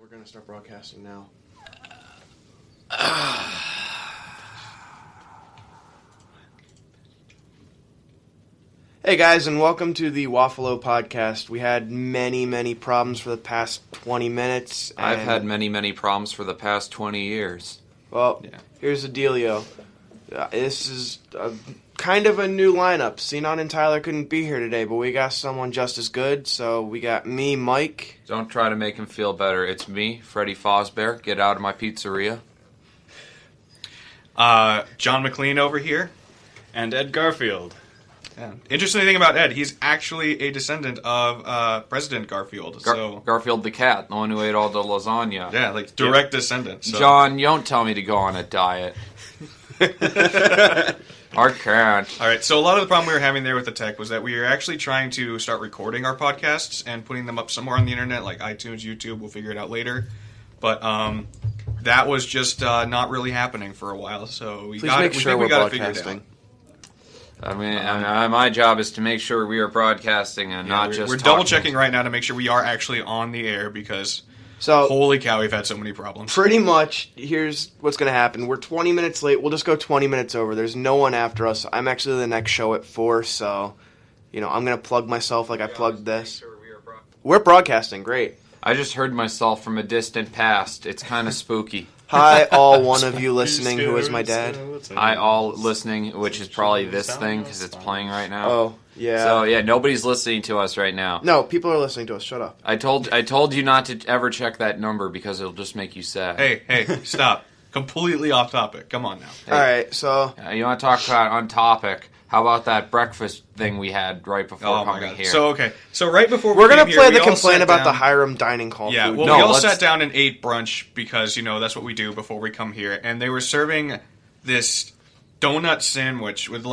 We're going to start broadcasting now. Hey guys, and welcome to the WaffleO podcast. We had many problems for the past 20 minutes. I've had many problems for the past 20 years. Well, Here's the dealio. This is kind of a new lineup. Sinan and Tyler couldn't be here today, but we got someone just as good. So we got me, Mike. Don't try to make him feel better. It's me, Freddie Fosbear. Get out of my pizzeria. John McLean over here. And Ed Garfield. Yeah. Interesting thing about Ed, he's actually a descendant of President Garfield. Garfield the cat, the one who ate all the lasagna. Yeah, like direct descendant. So. John, you don't tell me to go on a diet. I can't. All right, so a lot of the problem we were having there with the tech was that we were actually trying to start recording our podcasts and putting them up somewhere on the internet, like iTunes, YouTube. We'll figure it out later. But that was just not really happening for a while, so we got to figure it out. I mean, my job is to make sure we are broadcasting and not just We're double-checking right now to make sure we are actually on the air because, holy cow, we've had so many problems. Pretty much, here's what's going to happen. We're 20 minutes late. We'll just go 20 minutes over. There's no one after us. I'm actually the next show at 4, so, I'm going to plug myself like I plugged this. We're broadcasting. Great. I just heard myself from a distant past. It's kind of spooky. Hi, all one of you listening who is my dad. Hi, all listening, which is probably this thing because it's playing right now. Oh, yeah. So, nobody's listening to us right now. No, people are listening to us. Shut up. I told you not to ever check that number because it'll just make you sad. Hey, stop. Completely off topic. Come on now. Hey, all right, so... you want to talk about on topic? How about that breakfast thing we had right before coming here? So right before we're going to play the complaint about the Hiram dining hall food. Yeah, well, we all sat down and ate brunch because, that's what we do before we come here. And they were serving this donut sandwich with,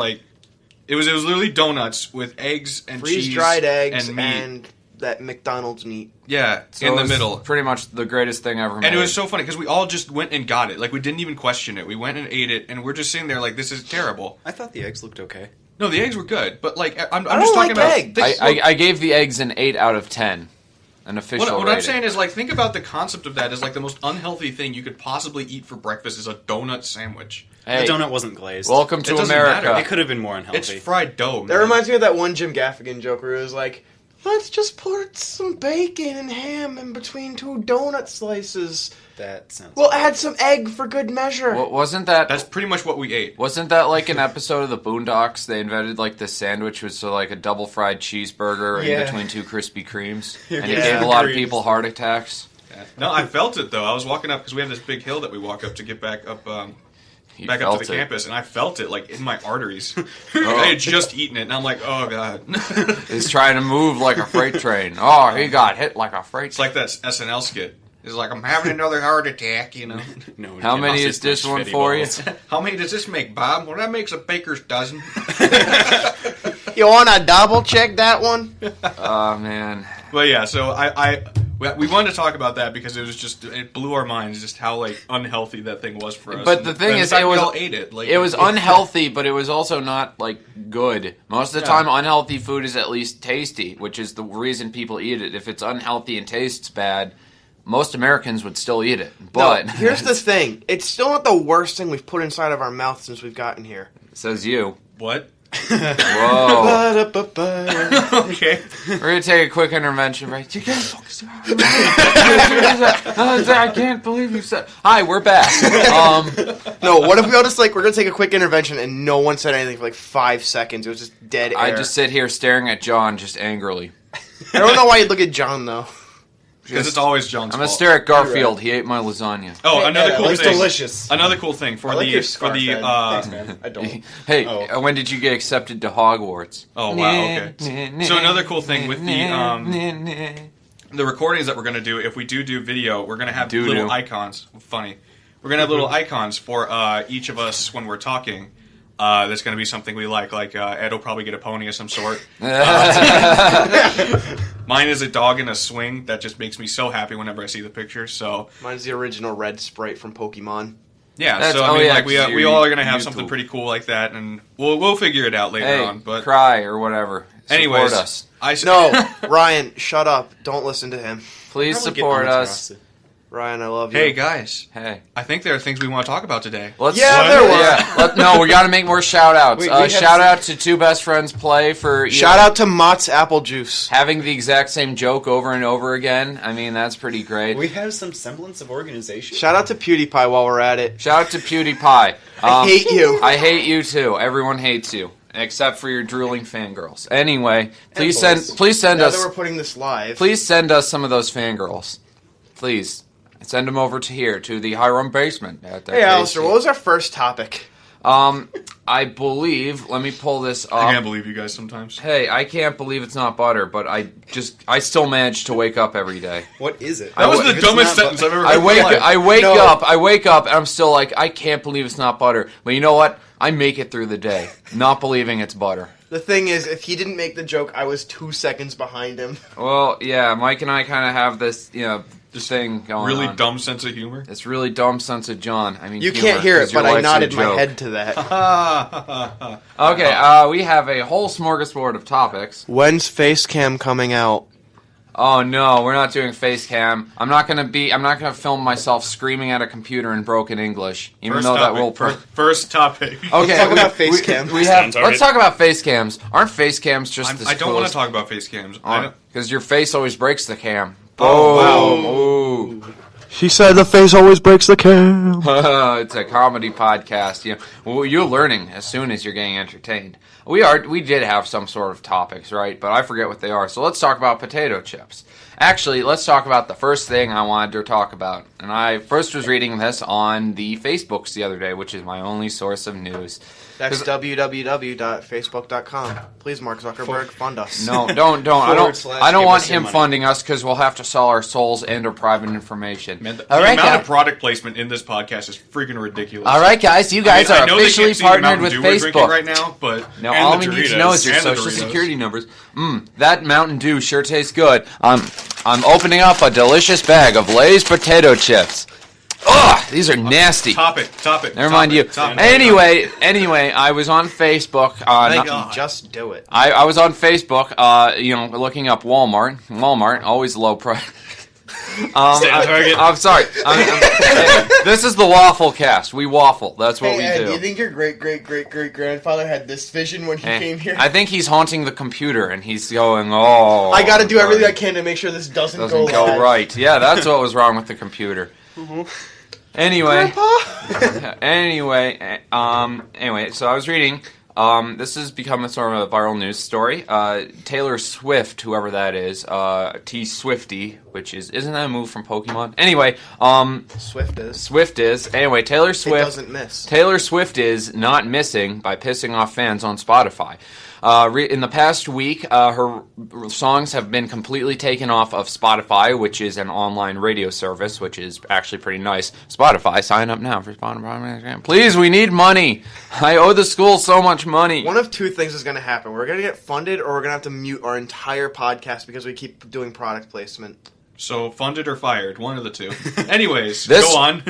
it was literally donuts with eggs and cheese freeze-dried eggs and meat. And that McDonald's meat. Yeah, so in the middle. Pretty much the greatest thing ever made. And it was so funny because we all just went and got it. We didn't even question it. We went and ate it, and we're just sitting there this is terrible. I thought the eggs looked okay. No, the eggs were good, but I'm I just don't talking like about. eggs. I gave the eggs an 8 out of 10. An official What rating. I'm saying is, think about the concept of that is the most unhealthy thing you could possibly eat for breakfast is a donut sandwich. Hey, the donut wasn't glazed. Welcome to America. Matter. It could have been more unhealthy. It's fried dough, man. That reminds me of that one Jim Gaffigan joke where it was like, let's just put some bacon and ham in between 2 donut slices. That sounds... We'll add some egg for good measure. Wasn't that... That's pretty much what we ate. Wasn't that an episode of the Boondocks? They invented this sandwich was a double fried cheeseburger in between 2 Krispy Kremes. And it gave a lot of people heart attacks. Yeah. No, I felt it though. I was walking up because we have this big hill that we walk up to get back up up to the campus, and I felt it in my arteries. I had just eaten it, and I'm like, oh god. He's trying to move like a freight train. Oh, he got hit like a freight train. It's like that SNL skit. It's like, I'm having another heart attack, No, how many is this one for you? How many does this make, Bob? Well, that makes a baker's dozen. You want to double check that one? Oh, man. But yeah, so we wanted to talk about that because it blew our minds just how unhealthy that thing was for us. But the thing is, we all ate it. It was unhealthy, but it was also not good. Most of the time, unhealthy food is at least tasty, which is the reason people eat it. If it's unhealthy and tastes bad, most Americans would still eat it. But no, here's the thing: it's still not the worst thing we've put inside of our mouth since we've gotten here. Says you. What? Whoa. Okay. We're going to take a quick intervention, right? I can't believe you said... Hi, we're back. No, what if we all just, we're going to take a quick intervention and no one said anything for 5 seconds. It was just dead air. I just sit here staring at John just angrily. I don't know why you'd look at John, though. Because it's always John's fault. I'm going to stare at Garfield. Right. He ate my lasagna. Oh, another cool thing. It was delicious. Another cool thing for Thanks, man. I don't. Hey, when did you get accepted to Hogwarts? Oh, wow, okay. So another cool thing with the recordings that we're going to do, if we do video, we're going to have little icons. Funny. We're going to have little icons for each of us when we're talking. That's going to be something we like. Ed will probably get a pony of some sort. Mine is a dog in a swing. That just makes me so happy whenever I see the picture. So mine's the original red Sprite from Pokemon. Yeah, so we all are going to have something pretty cool like that, and we'll figure it out later on. But cry or whatever. Anyways, support us. No, Ryan, shut up. Don't listen to him. Please support us. Ryan, I love you. Hey, guys. Hey. I think there are things we want to talk about today. Let's, Yeah, there were. No, we got to make more shout-outs. We have Shout out to Two Best Friends Play for... Shout out to Mott's Apple Juice. Having the exact same joke over and over again. I mean, that's pretty great. We have some semblance of organization. Shout out to PewDiePie while we're at it. Shout out to PewDiePie. I hate you. I hate you too. Everyone hates you. Except for your drooling fangirls. Anyway, please send now us... that we're putting this live. Please send us some of those fangirls. Please. Send them over to here, to the Hiram basement. Hey, Alistair, what was our first topic? I believe, let me pull this up. I can't believe you guys sometimes. Hey, I can't believe it's not butter, but I still manage to wake up every day. What is it? That was the dumbest sentence I've ever heard. I wake up, and I'm still like, I can't believe it's not butter. But you know what? I make it through the day, not believing it's butter. The thing is, if he didn't make the joke, I was 2 seconds behind him. Well, yeah, Mike and I kind of have this, this thing going really on. dumb sense of humor. It's really dumb sense of John. I mean, You humor, can't hear it, 'cause your but I life's a nodded my joke. head to that. Okay, we have a whole smorgasbord of topics. When's face cam coming out? Oh no, we're not doing face cam. I'm not gonna film myself screaming at a computer in broken English, even though that will. First topic. Okay, talk about face cam. Let's talk about face cams. Aren't face cams just? I don't want to talk about face cams. Because your face always breaks the cam. Oh, wow. Ooh. She said the face always breaks the cam. It's a comedy podcast. You're learning as soon as you're getting entertained. We did have some sort of topics, right? But I forget what they are. So let's talk about potato chips. Actually, let's talk about the first thing I wanted to talk about. And I first was reading this on the Facebooks the other day, which is my only source of news. That's www.facebook.com. Please, Mark Zuckerberg, fund us. No, don't. I don't want him funding us because we'll have to sell our souls and our private information. Man, the amount of product placement in this podcast is freaking ridiculous. All right, guys, you guys are officially partnered with Facebook right now, but now all we need to know is your social security numbers. That Mountain Dew sure tastes good. I'm opening up a delicious bag of Lay's potato chips. Ugh, these are nasty. Topic. Never mind you. Anyway, I was on Facebook. Just do it. I was on Facebook, looking up Walmart. Walmart, always low price. I'm sorry. This is the Waffle Cast. We waffle. That's what we do. Do you think your great-great-great-great-grandfather had this vision when he came here? I think he's haunting the computer, and he's going, oh. I got to do everything I can to make sure this doesn't go right. Yeah, that's what was wrong with the computer. Mm-hmm. Anyway, so I was reading. This has become a sort of a viral news story. Taylor Swift, whoever that is, T Swifty, which isn't that a move from Pokemon? Anyway, Swift is. Anyway, Taylor Swift. It doesn't miss. Taylor Swift is not missing by pissing off fans on Spotify. In the past week, her songs have been completely taken off of Spotify, which is an online radio service, which is actually pretty nice. Spotify, sign up now for Spotify. Please, we need money. I owe the school so much money. One of two things is going to happen. We're going to get funded, or we're going to have to mute our entire podcast because we keep doing product placement. So, funded or fired, one of the two. Anyways, go on.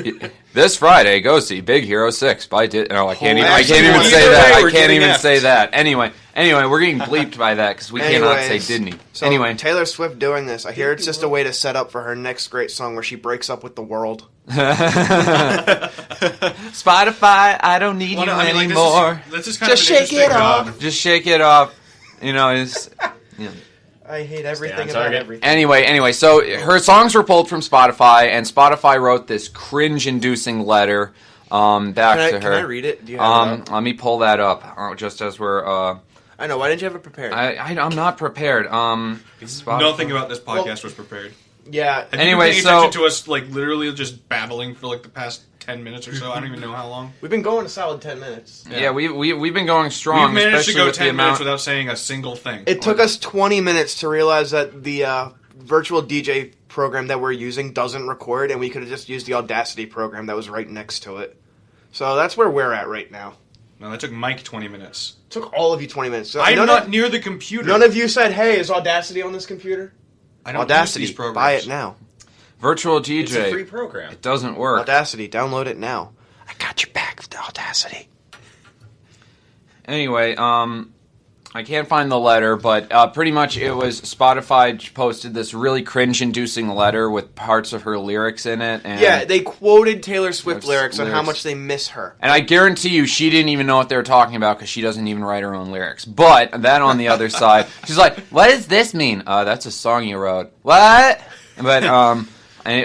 This Friday, go see Big Hero 6 by I can't even say that. Anyway, we're getting bleeped by that because we cannot say Disney. So Taylor Swift doing this, I hear it's just a way to set up for her next great song where she breaks up with the world. Spotify, I don't need you anymore. This is kind of shake it off. Just shake it off. I hate everything about everything. Anyway, so her songs were pulled from Spotify, and Spotify wrote this cringe-inducing letter back to her. Can I read it? Do you have it up? Let me pull that up, just as we're... I know, why didn't you have it prepared? I'm not prepared. Nothing about this podcast was prepared. Yeah. Have you been paying attention to us, literally just babbling for, the past 10 minutes or so? I don't even know how long. We've been going a solid 10 minutes. Yeah, we've been going strong. We've managed to go with 10 minutes without saying a single thing. It took us 20 minutes to realize that the virtual DJ program that we're using doesn't record, and we could have just used the Audacity program that was right next to it. So that's where we're at right now. No, that took Mike 20 minutes. It took all of you 20 minutes. I'm not near the computer. None of you said, hey, is Audacity on this computer? I don't Audacity, use these programs. buy it now. Virtual DJ. It's a free program. It doesn't work. Audacity, download it now. I got your back with the Audacity. Anyway, I can't find the letter, but pretty much it was Spotify posted this really cringe-inducing letter with parts of her lyrics in it. And yeah, they quoted Taylor Swift lyrics on how much they miss her. And I guarantee you she didn't even know what they were talking about because she doesn't even write her own lyrics. But then on the other side, she's like, what does this mean? That's a song you wrote. What? But,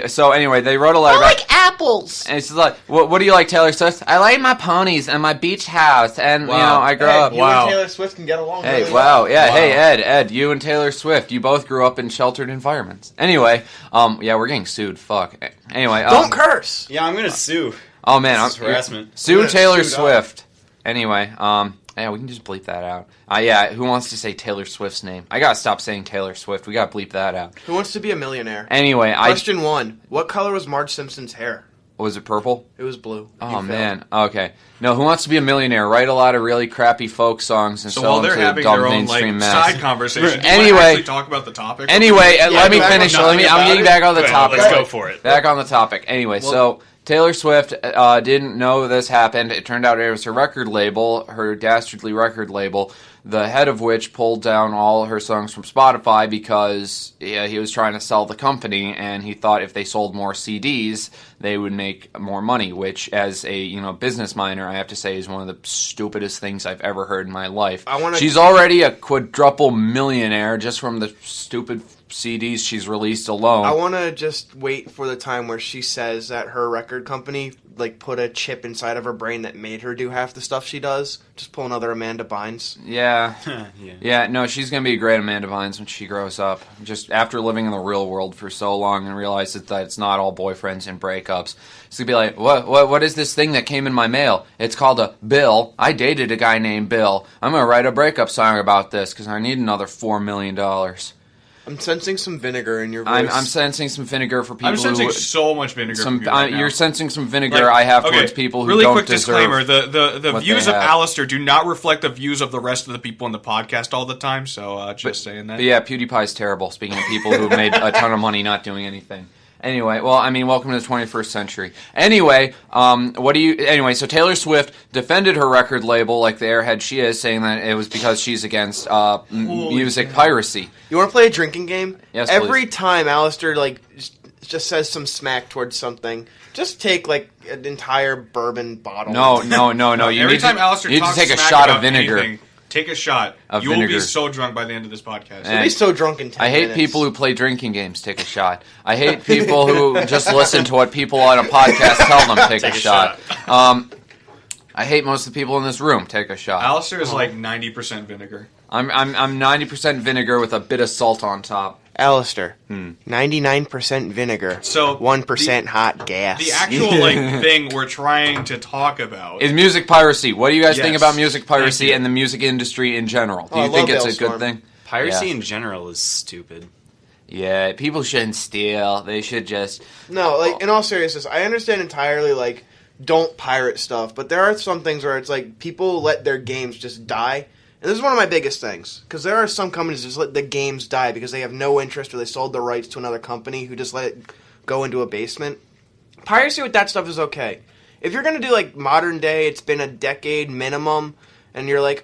so anyway, they wrote a letter about... I like apples! And it's like, what do you like, Taylor Swift? I like my ponies and my beach house, and, I grew up... You and Taylor Swift can get along really well. Yeah, hey, Ed, you and Taylor Swift, you both grew up in sheltered environments. Anyway, we're getting sued, fuck. Anyway... Don't curse! Yeah, I'm gonna sue. Oh, man. This is harassment. Sue Taylor Swift. Anyway, yeah, we can just bleep that out. Who wants to say Taylor Swift's name? I gotta stop saying Taylor Swift. We gotta bleep that out. Who wants to be a millionaire? Anyway, Question 1. What color was Marge Simpson's hair? Was it purple? It was blue. Oh, man. Okay. No, Who Wants to Be a Millionaire? Write a lot of really crappy folk songs and sell them to dumb mainstream mass. Side conversation. Anyway, actually talk about the topic. Anyway, let me finish. I'm getting back on the topic. Let's go for it. Back on the topic. Anyway, so... Taylor Swift didn't know this happened. It turned out it was her record label, her dastardly record label, the head of which pulled down all her songs from Spotify because he was trying to sell the company, and he thought if they sold more CDs, they would make more money, which, as a business minor, I have to say is one of the stupidest things I've ever heard in my life. She's already a quadruple millionaire just from the stupid CDs she's released alone. I want to just wait for the time where she says that her record company put a chip inside of her brain that made her do half the stuff she does. Just pull another Amanda Bynes. Yeah, no, she's going to be a great Amanda Bynes when she grows up. Just after living in the real world for so long and realizes that it's not all boyfriends and breakups. She's going to be like, what is this thing that came in my mail? It's called a bill. I dated a guy named Bill. I'm going to write a breakup song about this because I need another $4 million. I'm sensing some vinegar in your voice. I'm sensing some vinegar for people. I'm sensing so much vinegar. You're sensing some vinegar I have towards people who really don't quick deserve. Disclaimer: the views of Alistair do not reflect the views of the rest of the people in the podcast all the time. So saying that. But yeah, PewDiePie's terrible. Speaking of people who made a ton of money not doing anything. Anyway, welcome to the 21st century. Anyway, so Taylor Swift defended her record label like the airhead she is, saying that it was because she's against music piracy. You want to play a drinking game? Yes, Every please. time Alistair just says some smack towards something, just take an entire bourbon bottle. No. Every time Alistair you need to talks take a smack shot about of vinegar. anything, take a shot. You will be so drunk by the end of this podcast. You'll be so drunk in 10 I hate minutes. people who play drinking games. Take a shot. I hate people who just listen to what people on a podcast tell them. Take a shot. I hate most of the people in this room. Take a shot. Alistair is 90% vinegar. I'm 90% vinegar with a bit of salt on top. Alistair, 99% vinegar, so 1% hot gas. The actual thing we're trying to talk about is music piracy. What do you guys think about music piracy and the music industry in general? Do you think it's a good thing? Piracy in general is stupid. Yeah, people shouldn't steal. They should just... No, in all seriousness, I understand entirely, don't pirate stuff, but there are some things where it's people let their games just die. And this is one of my biggest things, because there are some companies that just let the games die because they have no interest or they sold the rights to another company who just let it go into a basement. Piracy with that stuff is okay. If you're going to do modern day, it's been a decade minimum, and you're it's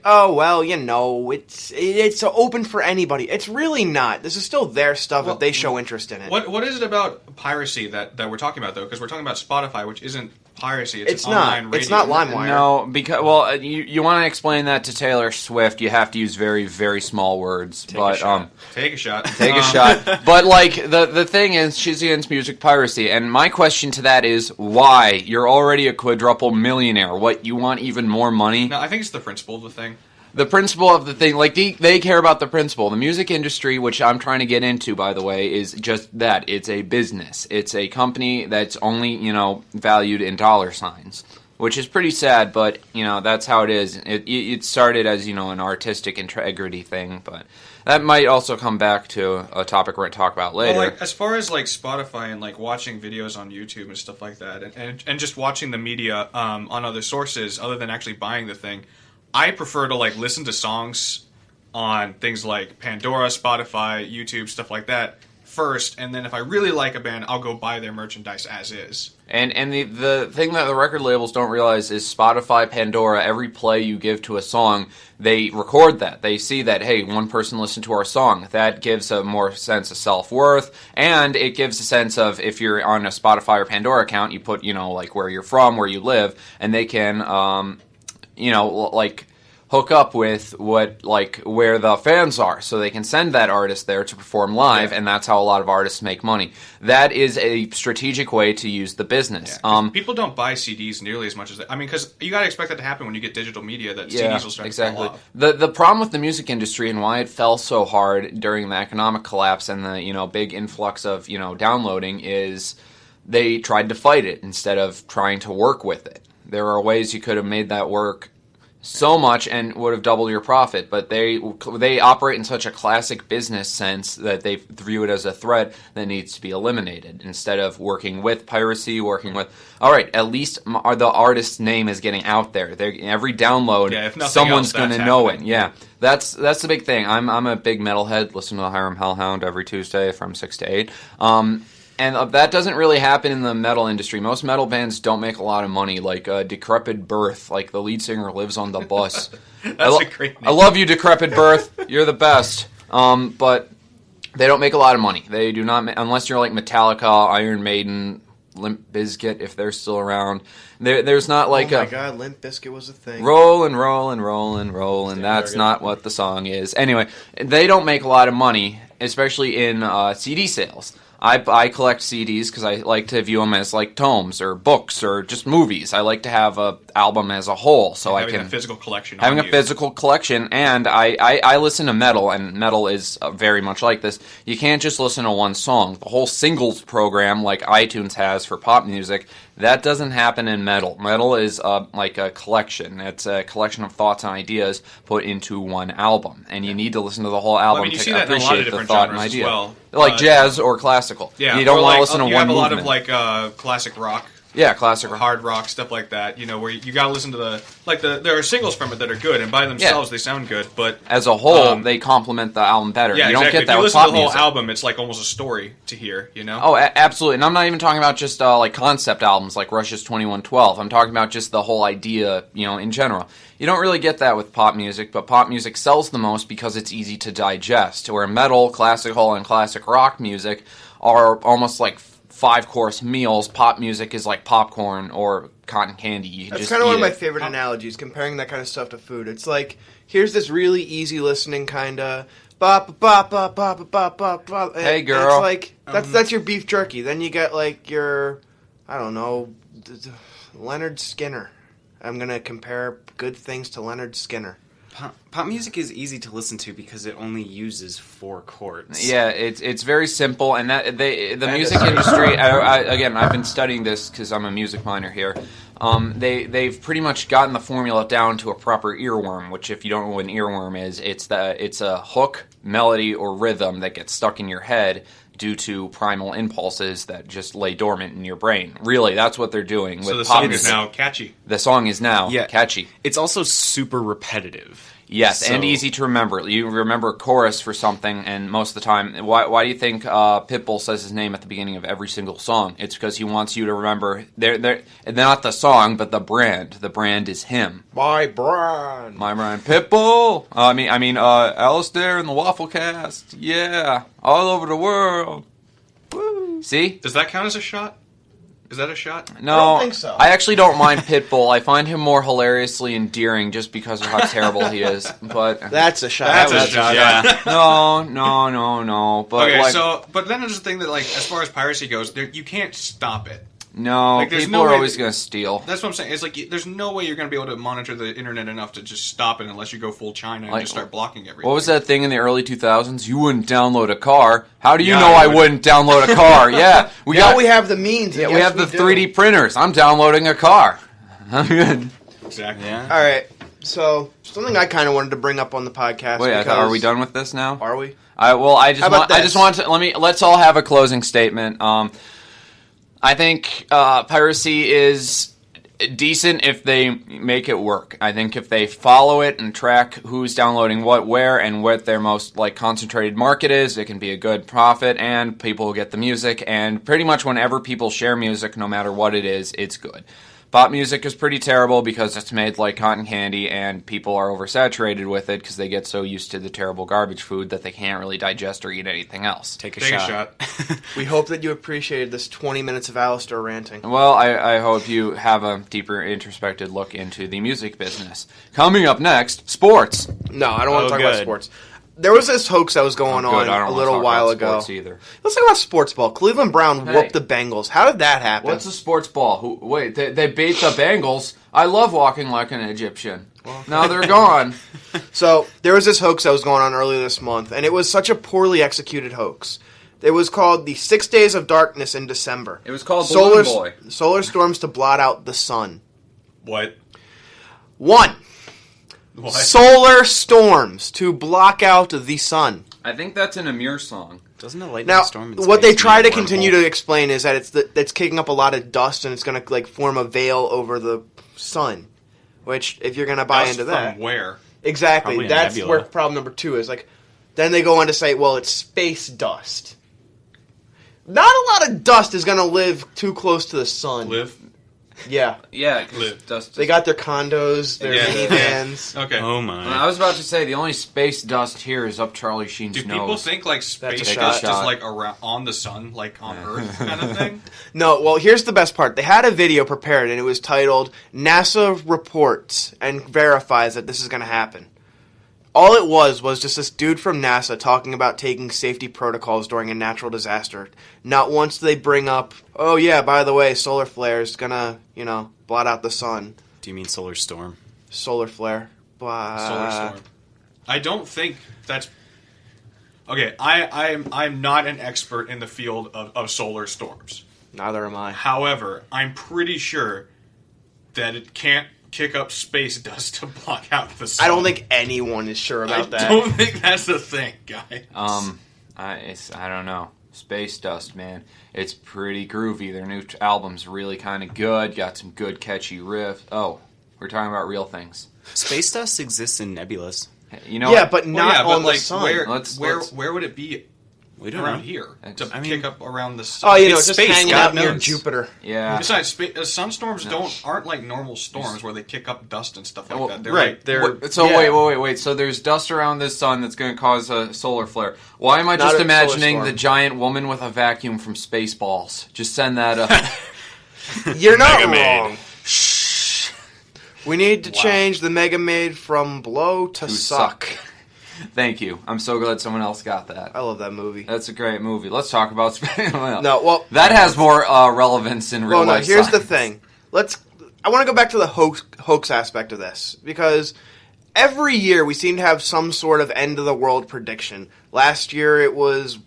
open for anybody. It's really not. This is still their stuff if they show interest in it. What is it about piracy that we're talking about, though? Because we're talking about Spotify, which isn't piracy. It's not. Online radio. It's not LimeWire. No, because you want to explain that to Taylor Swift, you have to use very, very small words. Take a shot. Take a shot. But the thing is, she's against music piracy, and my question to that is why? You're already a quadruple millionaire. What, you want even more money? No, I think it's the principle of the thing. The principle of the thing, they care about the principle. The music industry, which I'm trying to get into, by the way, is just that. It's a business. It's a company that's only, valued in dollar signs, which is pretty sad, but, that's how it is. It started as, an artistic integrity thing, but that might also come back to a topic we're going to talk about later. Well, as far as, Spotify and, watching videos on YouTube and stuff like that, and just watching the media on other sources other than actually buying the thing, I prefer to listen to songs on things like Pandora, Spotify, YouTube, stuff like that first, and then if I really like a band, I'll go buy their merchandise as is. And the thing that the record labels don't realize is Spotify, Pandora, every play you give to a song, they record that. They see that, hey, one person listened to our song. That gives a more sense of self-worth, and it gives a sense of, if you're on a Spotify or Pandora account, you put, like where you're from, where you live, and they can, hook up with where the fans are, so they can send that artist there to perform live, and that's how a lot of artists make money. That is a strategic way to use the business. People don't buy CDs nearly as much as because you got to expect that to happen when you get digital media. That CDs will start to fall off. The problem with the music industry and why it fell so hard during the economic collapse and the big influx of downloading is they tried to fight it instead of trying to work with it. There are ways you could have made that work so much and would have doubled your profit, but they operate in such a classic business sense that they view it as a threat that needs to be eliminated instead of working with piracy, working with, all right, at least the artist's name is getting out there. Every download, someone's going to know it. Yeah, that's the big thing. I'm a big metalhead. Listen to the Hiram Hellhound every Tuesday from 6 to 8. And that doesn't really happen in the metal industry. Most metal bands don't make a lot of money, like Decrepit Birth. Like, the lead singer lives on the bus. That's a great name. I love you, Decrepit Birth. You're the best. But they don't make a lot of money. They do not, unless you're like Metallica, Iron Maiden, Limp Bizkit, if they're still around. There's not like oh my God, Limp Bizkit was a thing. Rollin', rollin', rollin', rollin'. That's not what the song is. Anyway, they don't make a lot of money, especially in CD sales. I collect CDs because I like to view them as like tomes or books or just movies. I like to have an album as a whole, so I can having a physical collection. Having a physical collection, and I listen to metal, and metal is very much like this. You can't just listen to one song. The whole singles program, like iTunes has for pop music, that doesn't happen in metal. Metal is like a collection. It's a collection of thoughts and ideas put into one album, and you need to listen to the whole album to appreciate the thought and idea. Well. Like jazz or classical. Yeah, you don't want to listen to one movement. You have a lot of like classic rock. Yeah, classic rock. Hard rock, stuff like that, where you got to listen to there are singles from it that are good, and by themselves they sound good, but as a whole, they complement the album better. Yeah, you don't get that if you with listen pop to the whole music. album, it's like almost a story to hear, Oh, absolutely, and I'm not even talking about just like concept albums like Rush's 2112. I'm talking about just the whole idea, in general. You don't really get that with pop music, but pop music sells the most because it's easy to digest, where metal, classical, and classic rock music are almost like 5-course meals. Pop music is like popcorn or cotton candy. That's kind of one of my favorite analogies, comparing that kind of stuff to food. It's like, here's this really easy listening kind of bop bop bop bop bop bop bop. Hey girl, it's like that's your beef jerky. Then you get like your, I don't know, Leonard Skinner. I'm gonna compare good things to Leonard Skinner. Pop music is easy to listen to because it only uses 4 chords. Yeah, it's very simple, and that the music industry. Again, I've been studying this because I'm a music minor here. They've pretty much gotten the formula down to a proper earworm. Which, if you don't know what an earworm is, it's a hook, melody, or rhythm that gets stuck in your head due to primal impulses that just lay dormant in your brain. Really, that's what they're doing. So the song is now catchy. The song is now catchy. It's also super repetitive. Yes, and easy to remember. You remember a chorus for something, and most of the time, why do you think Pitbull says his name at the beginning of every single song? It's because he wants you to remember, they're not the song, but the brand. The brand is him. My brand. My brand. Pitbull! I mean, Alistair and the Waffle Cast. Yeah, all over the world. Woo. See? Does that count as a shot? Is that a shot? No, I don't think so. I actually don't mind Pitbull. I find him more hilariously endearing just because of how terrible he is. But that's a shot. That's a shot. Yeah. No. But okay, but then there's the thing that, like, as far as piracy goes, you can't stop it. No, like, people are always going to steal. That's what I'm saying. It's like there's no way you're going to be able to monitor the internet enough to just stop it unless you go full China and just start blocking everything. What was that thing in the early 2000s? You wouldn't download a car. How do you know I wouldn't download a car? Yeah, we have the means. Yeah, we have the 3D printers. I'm downloading a car. Exactly. Yeah. All right. So something I kind of wanted to bring up on the podcast. Wait, are we done with this now? Are we? Let's all have a closing statement. I think piracy is decent if they make it work. I think if they follow it and track who's downloading what, where, and what their most concentrated market is, it can be a good profit, and people will get the music. And pretty much whenever people share music, no matter what it is, it's good. Pop music is pretty terrible because it's made like cotton candy, and people are oversaturated with it because they get so used to the terrible garbage food that they can't really digest or eat anything else. Take a shot. We hope that you appreciated this 20 minutes of Alistair ranting. Well, I hope you have a deeper introspective look into the music business. Coming up next, sports. No, I don't want to talk about sports. There was this hoax that was going on a little while ago. Either. Let's talk about sports ball. Cleveland Brown whooped the Bengals. How did that happen? What's a sports ball? They beat the Bengals. I love walking like an Egyptian. Well, now they're gone. So there was this hoax that was going on earlier this month, and it was such a poorly executed hoax. It was called the 6 Days of Darkness in December. It was called Balloon Boy. Solar storms to blot out the sun. What? 1. What? Solar storms to block out the sun. I think that's an Amir song. Doesn't a lightning storm? What they try to continue to explain is that it's kicking up a lot of dust and it's going to form a veil over the sun. Which, if you're going to buy into that, from where? Exactly. Probably That's nebula. where problem number 2 is. Then they go on to say, well, it's space dust. Not a lot of dust is going to live too close to the sun. Live? Yeah, dust. They got their condos, their minivans. Okay. Oh my! I was about to say the only space dust here is up Charlie Sheen's nose. Do people think space dust is around on the sun, on Earth kind of thing? No. Well, here's the best part. They had a video prepared, and it was titled "NASA reports and verifies that this is going to happen." All it was just this dude from NASA talking about taking safety protocols during a natural disaster. Not once do they bring up, oh yeah, by the way, solar flare is gonna, blot out the sun. Do you mean solar storm? Solar flare. Blah. Solar storm. I don't think that's... Okay, I'm not an expert in the field of solar storms. Neither am I. However, I'm pretty sure that it can't kick up space dust to block out the sun. I don't think anyone is sure about that. I don't think that's the thing, guys. I don't know. Space dust, man. It's pretty groovy. Their new album's really kind of good. Got some good catchy riffs. Oh, we're talking about real things. Space dust exists in nebulas. But not on the sun. Where would it be? We don't around know. here to I mean, kick up around the sun. Oh, It's just space, hanging God out near knows. Jupiter. Yeah. Besides, sunstorms aren't like normal storms where they kick up dust and stuff like that. They're right. Wait. So there's dust around this sun that's going to cause a solar flare. Why am I Not just a imagining solar the storm. giant woman with a vacuum from Spaceballs? Just send that up. You're not Mega Maid. wrong. Shh. We need to change the Mega Maid from blow to suck. Thank you. I'm so glad someone else got that. I love that movie. That's a great movie. Let's talk about space. That has more relevance in real life. Here's the science. thing. I want to go back to the hoax aspect of this because every year we seem to have some sort of end of the world prediction. Last year it was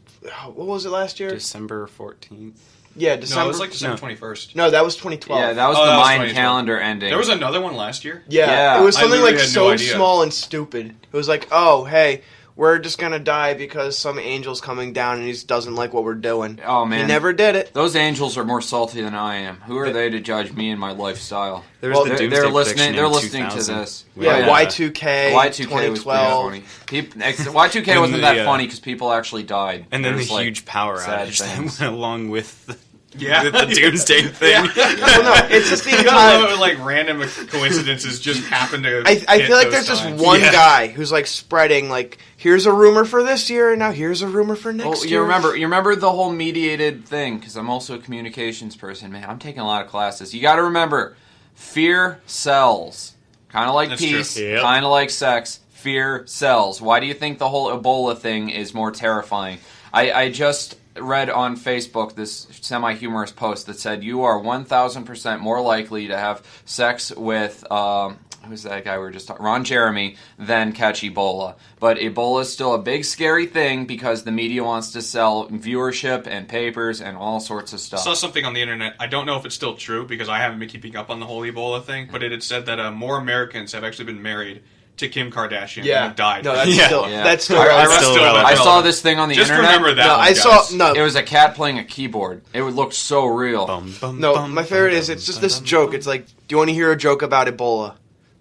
what was it last year? December 14th. Yeah, December. No, it was like December 21st. No, that was 2012. Yeah, that was the Mayan calendar ending. There was another one last year? Yeah, it was something literally had no so idea. small and stupid. It was like, oh, hey, we're just going to die because some angel's coming down and he just doesn't like what we're doing. Oh, man. He never did it. Those angels are more salty than I am. Who are they to judge me and my lifestyle? There's the Doomsday they're listening. prediction They're in listening to 2000. this. Yeah, Y2K, Y2K was 2012. pretty funny. Y2K wasn't that funny because people actually died. And then the There's, huge power sad outage that things. went along with the Yeah. Doomsday thing. Well, no, it's just the You entire... gotta love it, random coincidences just happen to I hit feel like those there's times. just one guy who's spreading here's a rumor for this year and now here's a rumor for next year. You remember the whole mediated thing because I'm also a communications person. Man, I'm taking a lot of classes. You got to remember, fear sells. Kind of like That's peace, true. Yep. kind of like sex. Fear sells. Why do you think the whole Ebola thing is more terrifying? I just read on Facebook this semi-humorous post that said you are 1,000% more likely to have sex with who's that guy we were just talking, Ron Jeremy, than catch Ebola. But Ebola is still a big scary thing because the media wants to sell viewership and papers and all sorts of stuff. I saw something on the internet. I don't know if it's still true because I haven't been keeping up on the whole Ebola thing, but it had said that more Americans have actually been married to Kim Kardashian and died. No, that's Yeah. still Yeah. that's still I relevant. still I saw this thing on the Just internet. remember that. No, one, I guys. saw no. It was a cat playing a keyboard. It would look so real. No, my favorite is it's just this joke. It's like, do you want to hear a joke about Ebola?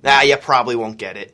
Nah, you probably won't get it.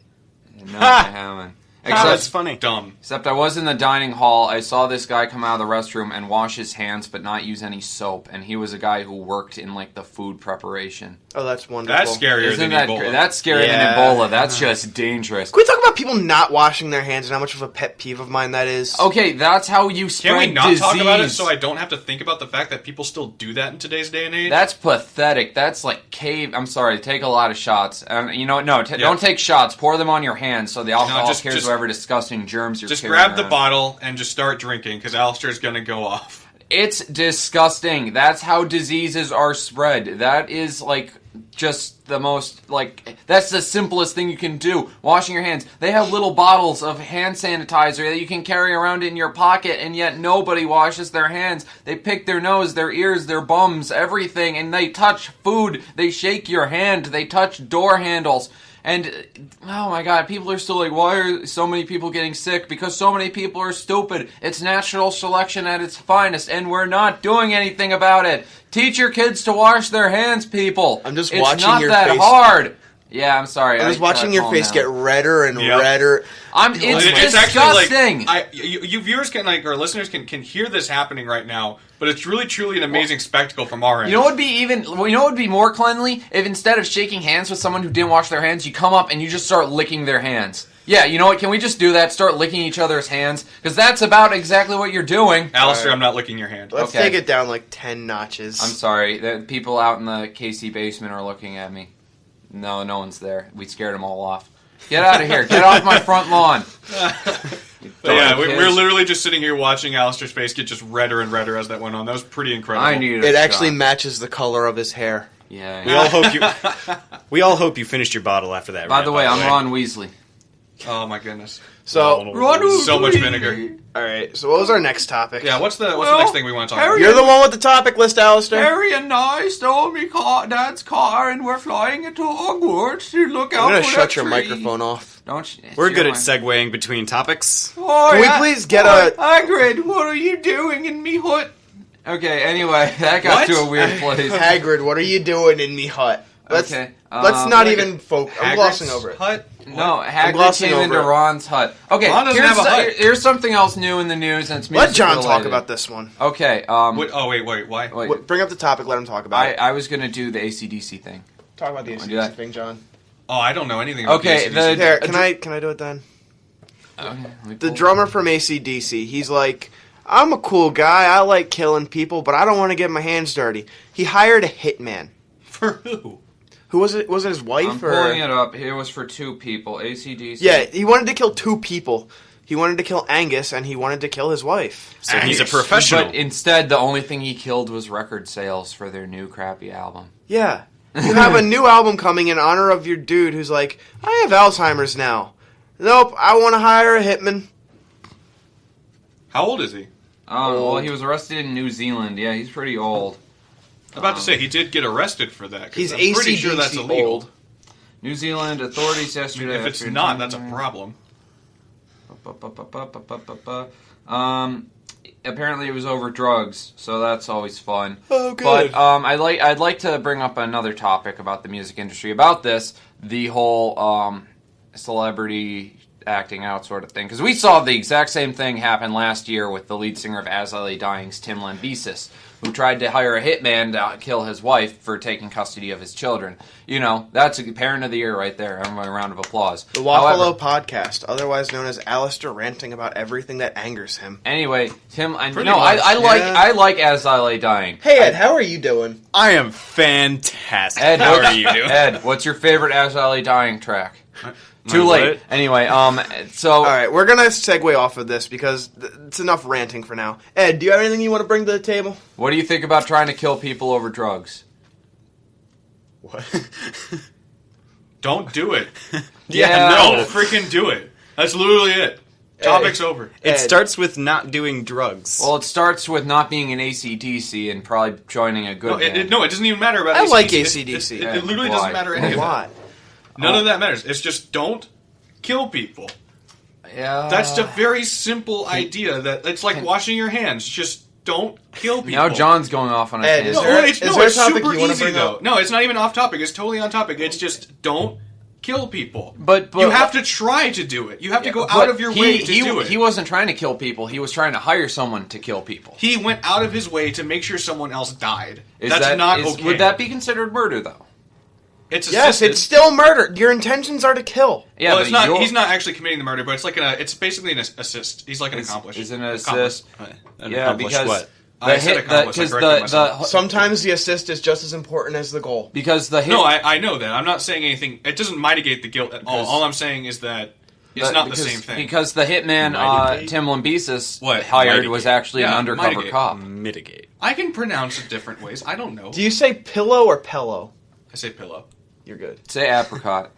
No, I haven't. That's funny. Dumb. Except I was in the dining hall. I saw this guy come out of the restroom and wash his hands, but not use any soap. And he was a guy who worked in like the food preparation. Oh, that's wonderful. That's scarier Isn't than that Ebola. Yeah. that's scarier than Ebola? That's just dangerous. Can we talk about people not washing their hands and how much of a pet peeve of mine that is? Okay, that's how you spread Can we not disease. talk about it so I don't have to think about the fact that people still do that in today's day and age? That's pathetic. That's like cave. I'm sorry. Take a lot of shots. You know what? No, don't take shots. Pour them on your hands so the alcohol just- carries just- whatever disgusting germs you're Just carrying grab the around. bottle and just start drinking, because Alistair's going to go off. It's disgusting. That's how diseases are spread. That is like just the most like that's the simplest thing you can do. Washing your hands. They have little bottles of hand sanitizer that you can carry around in your pocket, and yet nobody washes their hands. They pick their nose, their ears, their bums, everything, and they touch food. They shake your hand. They touch door handles. And, oh my god, people are still like, why are so many people getting sick? Because so many people are stupid. It's natural selection at its finest, and we're not doing anything about it. Teach your kids to wash their hands, people. I'm just it's watching not your that face. hard. Yeah, I'm sorry. I was watching your face get redder and Yep. redder. It's actually disgusting. you viewers can our listeners can hear this happening right now, but it's really truly an amazing spectacle from our end. You know what would be more cleanly? If instead of shaking hands with someone who didn't wash their hands, you come up and you just start licking their hands. Yeah, you know what? Can we just do that? Start licking each other's hands? Because that's about exactly what you're doing. Alistair, I'm not licking your hand. Let's Okay. take it down like 10 notches. I'm sorry. The people out in the KC basement are looking at me. No one's there. We scared them all off. Get out of here. Get off my front lawn. But yeah, Kids. we're literally just sitting here watching Alistair's face get just redder and redder as that went on. That was pretty incredible. I needed It a actually shot. matches the color of his hair. Yeah. We all hope you finished your bottle after that. By the way, I'm Ron Weasley. Oh my goodness. So, So much vinegar. all right. So, what was our next topic? Yeah, what's the next thing we want to talk about? You're the one with the topic list, Alistair. Harry and I stole me Dad's car, and we're flying into Hogwarts to look out I'm gonna for shut that your tree. microphone off. We're good at segueing between topics. Oh, Can we please get a? Hagrid, what are you doing in me hut? Okay, anyway, that got to a weird place. Hagrid, what are you doing in me hut? Let's Okay, let's not like even focus. I'm glossing over it. Hut? No, Hagrid glossing came into over it. Ron's hut. Okay, Ron doesn't have a hut. here's something else new in the news, and it's Let John music talk related. about this one. Okay, Wait, why? wait. Bring up the topic. Let him talk about it. I was gonna do the AC/DC thing. Talk about the Wanna do that? AC/DC thing, John. Oh, I don't know anything about Okay, the the- AC/DC. Here, can I do it then? The drummer from AC/DC, he's like, I'm a cool guy. I like killing people, but I don't want to get my hands dirty. He hired a hitman. For who? Who was it? Was it his wife? I'm or? pulling it up. It was for 2 people. AC/DC. Yeah, he wanted to kill 2 people. He wanted to kill Angus, and he wanted to kill his wife. So he's a Angus. professional. But instead, the only thing he killed was record sales for their new crappy album. Yeah. You have a new album coming in honor of your dude who's like, I have Alzheimer's now. Nope, I want to hire a hitman. How old is he? Well, he was arrested in New Zealand. Yeah, he's pretty old. I'm about to say he did get arrested for that. 'cause He's I'm pretty AC/DC sure that's illegal. old. New Zealand authorities yesterday. If it's not, that's a problem. Apparently it was over drugs, so that's always fun. Oh, good. But I'd like to bring up another topic about the music industry. About this, the whole celebrity acting out sort of thing. Because we saw the exact same thing happen last year with the lead singer of As I Lay Dying's Tim Lambesis, who tried to hire a hitman to kill his wife for taking custody of his children. You know, that's a parent of the year right there. Everybody, a round of applause. The WaffleO podcast, otherwise known as Alistair ranting about everything that angers him. Anyway, Tim, I Pretty much, I like As I Lay Dying. Hey, Ed, how are you doing? I am fantastic. Ed, How are you doing? Ed, what's your favorite As I Lay Dying track? Too My late. what? Anyway, so All right, we're going to segue off of this because it's enough ranting for now. Ed, do you have anything you want to bring to the table? what do you think about trying to kill people over drugs? What? Don't do it. Yeah. No, freaking do it. That's literally it. Topic's over. It Ed. starts with not doing drugs. Well, it starts with not being an AC/DC and probably joining a good No, band. it doesn't even matter about I like AC/DC. AC/DC. It literally Why? doesn't matter any A of that. lot. None of that matters. It's just don't kill people. Yeah. That's a very simple idea. That it's like washing your hands. Just don't kill people. Now John's going off on a Ed, tangent. It's super easy though. No, it's not even off topic. It's totally on topic. It's just don't kill people. But you have to try to do it. You have to go out of your way to do it. He wasn't trying to kill people. He was trying to hire someone to kill people. He went out of his way to make sure someone else died. That's not okay. Would that be considered murder, though? Yes, it's still murder. Your intentions are to kill. Yeah, well, it's not. He's not actually committing the murder, but it's like it's basically an assist. He's like an accomplice. He's an assist. Yeah, because what? I said accomplice. Sometimes the assist is just as important as the goal. Because the hit. No, I know that. I'm not saying anything. It doesn't mitigate the guilt at all. All I'm saying is that it's not the same thing. Because the hitman Tim Lambesis hired was actually an undercover cop. Mitigate. I can pronounce it different ways. I don't know. Do you say pillow or pillow? I say pillow. You're good. Say apricot.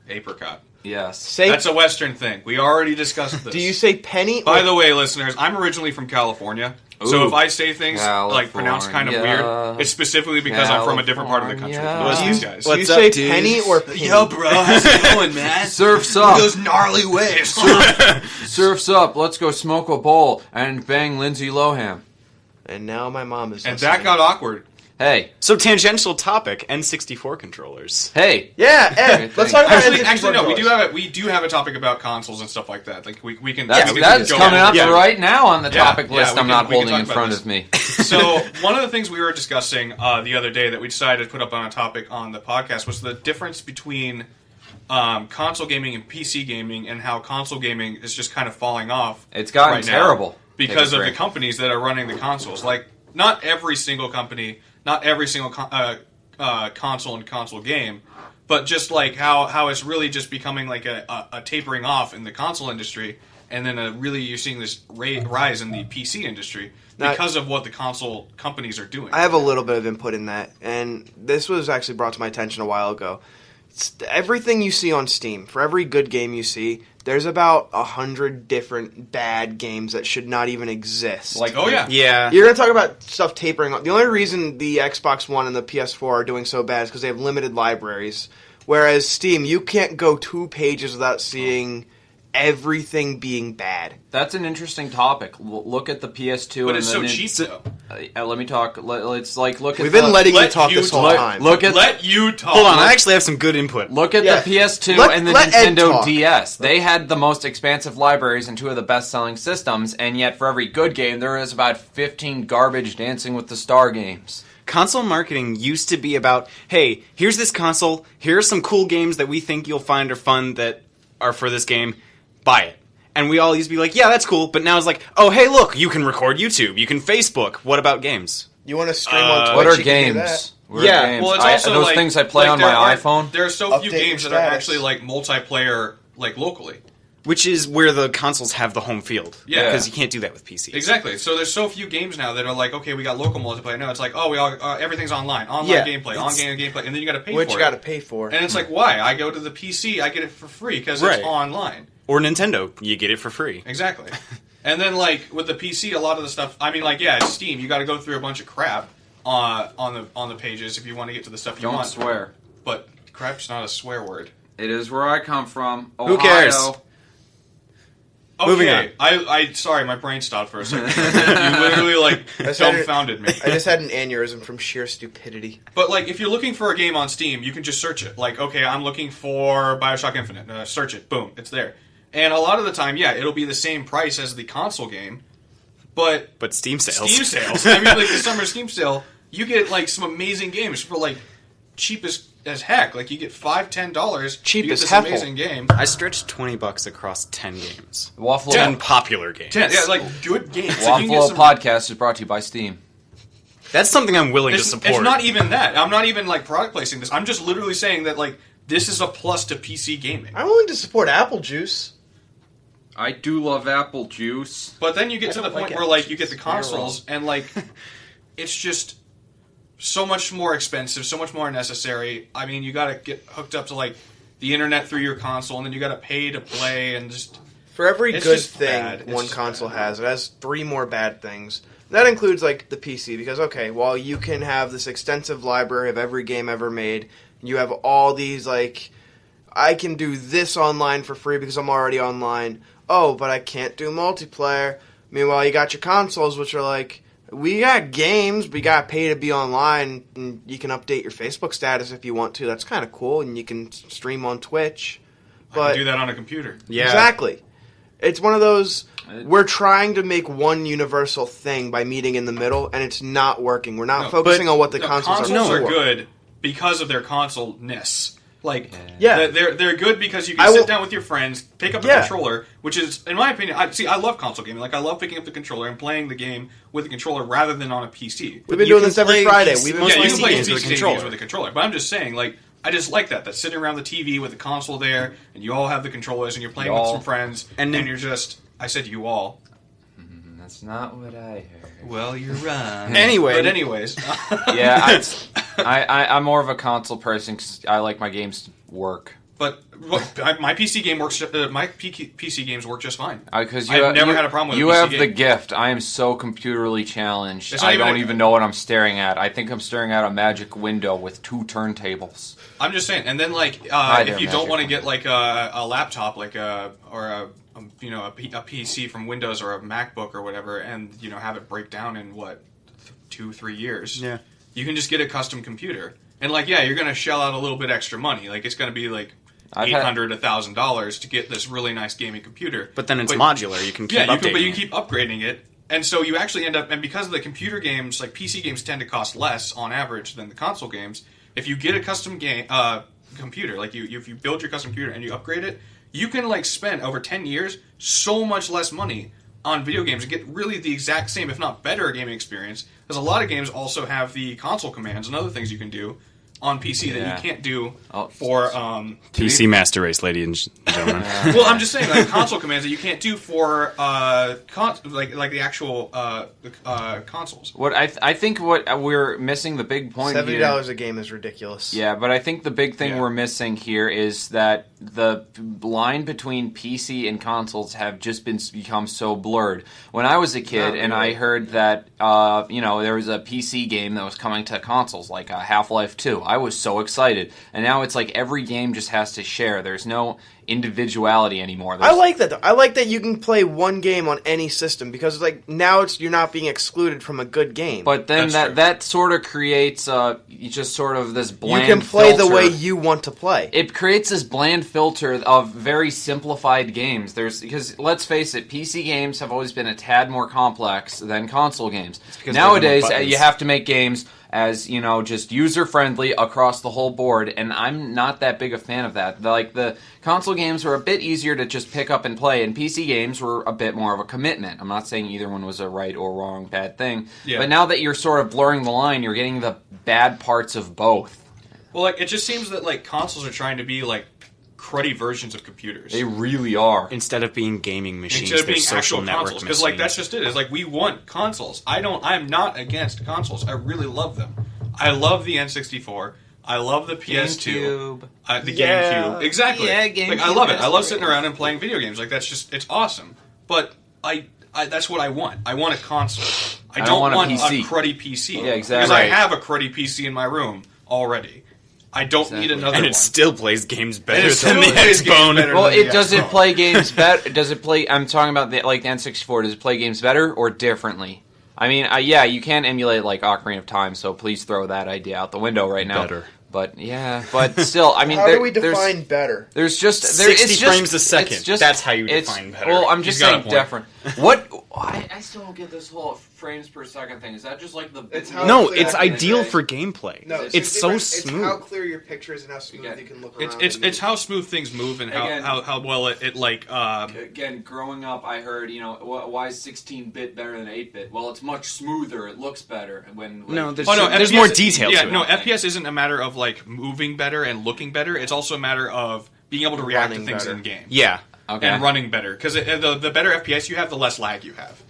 Apricot. Yes. That's a Western thing. We already discussed this. Do you say penny? By the way, listeners, I'm originally from California. Ooh, so if I say things like pronounced kind of weird, it's specifically because I'm from a different part of the country. Do you say penny or penny? Yo, bro, how's it going, man? Surf's up. Those gnarly waves. Surf's up. Let's go smoke a bowl and bang Lindsay Lohan. And now my mom is. And that got awkward. Hey. So tangential topic, N64 controllers. Hey. Yeah, Ed, let's talk about N64 Actually, no, we do have a topic about consoles and stuff like that. Like we can. That's coming up right now on the topic list. I'm not holding in front of me. So one of the things we were discussing the other day that we decided to put up on a topic on the podcast was the difference between console gaming and PC gaming, and how console gaming is just kind of falling off. It's gotten right terrible because of the companies that are running the consoles. Like not every single company. Not every single console and console game, but just like how it's really just becoming like a tapering off in the console industry, and then you're seeing this rise in the PC industry because of what the console companies are doing. I have a little bit of input in that, and this was actually brought to my attention a while ago. Everything you see on Steam, for every good game you see, there's about 100 different bad games that should not even exist. Like, oh yeah. Yeah. You're going to talk about stuff tapering off. The only reason the Xbox One and the PS4 are doing so bad is because they have limited libraries. Whereas Steam, you can't go 2 pages without seeing everything being bad. That's an interesting topic. Look at the PS2. But it's so cheap, though. Let me talk. It's like, look at We've been letting you talk this whole time. Let you talk. Hold on, I actually have some good input. Look at the PS2 and the Nintendo DS. They had the most expansive libraries and 2 of the best-selling systems, and yet for every good game, there is about 15 garbage Dancing with the Star games. Console marketing used to be about, hey, here's this console, here are some cool games that we think you'll find are fun that are for this game, buy it. And we all used to be like, yeah, that's cool, but now it's like, oh, hey, look, you can record YouTube, you can Facebook, what about games? You want to stream on Twitch? What are you games? Can do that. Games? Well, it's also those like, things I play on my iPhone. There are so few games that are actually like multiplayer, like locally. Which is where the consoles have the home field. Yeah. Because you can't do that with PCs. Exactly. So there's so few games now that are like, okay, we got local multiplayer. No, it's like, oh, everything's online gameplay, gameplay, and then you got to pay for it. Which you got to pay for. And it's like, why? I go to the PC, I get it for free because it's online. Or Nintendo, you get it for free. Exactly. And then like with the PC, a lot of the stuff. I mean, like it's Steam. You got to go through a bunch of crap on the pages if you want to get to the stuff you want. Don't swear. But crap's not a swear word. It is where I come from. Ohio. Who cares? Okay. Moving on. I sorry, my brain stopped for a second. You literally like dumbfounded me. I just had an aneurysm from sheer stupidity. But like, if you're looking for a game on Steam, you can just search it. Like, okay, I'm looking for BioShock Infinite. Search it. Boom, it's there. And a lot of the time, it'll be the same price as the console game. But Steam sales. Steam sales. I mean, like the summer Steam sale, you get like some amazing games for like cheap as heck. Like you get $5-10. Cheap you get as this heffel. amazing game. I stretched $20 across 10 games. WaffleO 10 popular games. 10, like good games. So you can get WaffleO some podcast is brought to you by Steam. That's something I'm willing to support. It's not even that. I'm not even like product placing this. I'm just literally saying that like this is a plus to PC gaming. I'm willing to support Apple Juice. I do love apple juice. But then you get to the point where like you get the consoles and like it's just so much more expensive, so much more unnecessary. I mean, you got to get hooked up to like the internet through your console, and then you got to pay to play, and just for every it's good just thing bad. one console has, it has 3 more bad things. That includes like the PC, because okay, while you can have this extensive library of every game ever made, you have all these like I can do this online for free because I'm already online. Oh, but I can't do multiplayer. Meanwhile, you got your consoles, which are like, we got games, but you got to pay to be online, and you can update your Facebook status if you want to. That's kind of cool, and you can stream on Twitch. But I can do that on a computer. Yeah. Exactly. It's one of those, we're trying to make one universal thing by meeting in the middle, and it's not working. We're not focusing on what the consoles are good because of their console-ness. Like, yeah. they're good because you can sit down with your friends, pick up a controller, which is, in my opinion, I love console gaming. Like, I love picking up the controller and playing the game with the controller rather than on a PC. We've been doing this every Friday. You can play PC games with a controller. But I'm just saying, like, I just like that sitting around the TV with the console there, and you all have the controllers, and you're playing with some friends, and you're just, I said you all. That's not what I heard. Well, you're wrong. Anyway. But anyways. Yeah, I'm more of a console person because I like my games to work. But my PC game works. My PC games work just fine. Because I've never had a problem with you a PC have game. the gift. I am so computerly challenged. It's not I even don't a- even know what I'm staring at. I think I'm staring at a magic window with 2 turntables. I'm just saying. And then like, Hi there, if you don't Magic want to get like a laptop, like a PC from Windows or a MacBook or whatever, and have it break down in 2-3 years. Yeah. You can just get a custom computer, and like, yeah, you're gonna shell out a little bit extra money. Like, it's gonna be like $800, $1,000 to get this really nice gaming computer. But then it's modular. You can keep updating but you can keep upgrading it. And so you actually end up, and because of the computer games, like PC games tend to cost less on average than the console games. If you get a custom game computer, like if you build your custom computer and you upgrade it, you can like spend over 10 years so much less money on video games and get really the exact same, if not better, gaming experience. Because a lot of games also have the console commands and other things you can do on PC that you can't do for PC Master Race, ladies and gentlemen. Well, I'm just saying, like console commands that you can't do for like the actual consoles. What I think what we're missing, the big point here, $70 a game is ridiculous. Yeah, but I think the big thing we're missing here is that the line between PC and consoles have just become so blurred. When I was a kid and I heard that there was a PC game that was coming to consoles, like Half-Life 2, I was so excited. And now it's like every game just has to share. There's no individuality anymore. I like that, though. I like that you can play one game on any system because, like, now you're not being excluded from a good game. But then that sort of creates just sort of this bland you can play filter. the way you want to play. It creates this bland filter of very simplified games. Because let's face it, PC games have always been a tad more complex than console games. Nowadays, you have to make games as, just user-friendly across the whole board, and I'm not that big a fan of that. Like, the console games were a bit easier to just pick up and play, and PC games were a bit more of a commitment. I'm not saying either one was a right or wrong bad thing, but now that you're sort of blurring the line, you're getting the bad parts of both. Well, like, it just seems that, like, consoles are trying to be, like, cruddy versions of computers. They really are. Instead of being gaming machines, instead of being social actual network consoles, because like that's just it. It's like we want consoles. I'm not against consoles. I really love them. I love the N64. I love the PS2. The GameCube. Exactly. Yeah, GameCube. Like, I love it. I love sitting around and playing video games. Like, it's awesome. But I that's what I want. I want a console. I don't want a cruddy PC. Yeah, exactly. Because I have a cruddy PC in my room already. I don't need another one. And it still plays games better And it than the still plays games Xbone. better. Well, than does the it Xbone. play games better? Does it play? I'm talking about the N64. Does it play games better or differently? I mean, you can emulate like Ocarina of Time, so please throw that idea out the window right now. Better. But still, I mean, how do we define better? There's just 60 frames a second. That's how you define better. Well, I'm just He's got saying a point. different. What? I still don't get this whole frames per second thing. Is that just like the? It's ideal for gameplay. No, it's so smooth. It's how clear your picture is and how smooth you can look around. It's how smooth things move and how well it like. Again, growing up, I heard why is 16-bit better than 8-bit? Well, it's much smoother. It looks better when. There's FPS, more detail. Yeah, to it. no, FPS isn't a matter of like moving better and looking better. It's also a matter of being able to react to Running things better. in game. Yeah. Okay. And running better, because the better FPS you have, the less lag you have.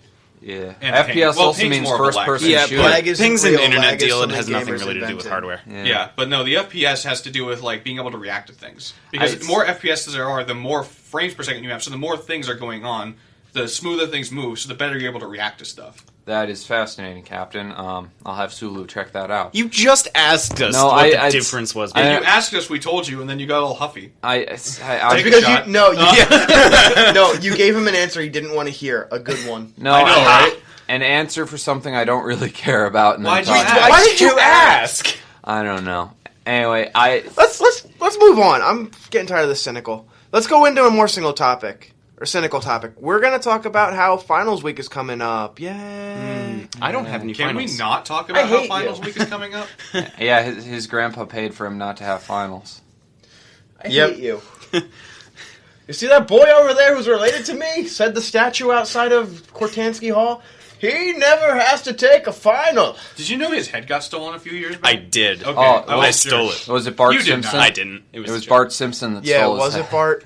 Yeah. And FPS also ping's means more of a lag first-person thing. Yeah, shooter. Lag isn't things in real, the internet lag is deal, it something has nothing gamers really to do with invented. hardware. Yeah, but no, the FPS has to do with like being able to react to things. Because It's- the more FPS there are, the more frames per second you have. So the more things are going on, the smoother things move. So the better you're able to react to stuff. That is fascinating, Captain. I'll have Sulu check that out. You just asked us what the difference was. You asked us, we told you, and then you got all huffy. It's because you gave him an answer he didn't want to hear. A good one. No, I know, right? An answer for something I don't really care about. And Why did you ask? I don't know. Anyway, let's move on. I'm getting tired of this cynical. Let's go into a more cynical topic. We're going to talk about how finals week is coming up. Yay. I don't have any finals. Can we not talk about how finals week is coming up? Yeah, his grandpa paid for him not to have finals. I hate you. You see that boy over there who's related to me? Said the statue outside of Kortansky Hall. He never has to take a final. Did you know his head got stolen a few years back? I did. Okay, I stole it. Was it Bart You did Simpson? not. I didn't. It was Bart Simpson that Yeah, stole his was head. it Bart?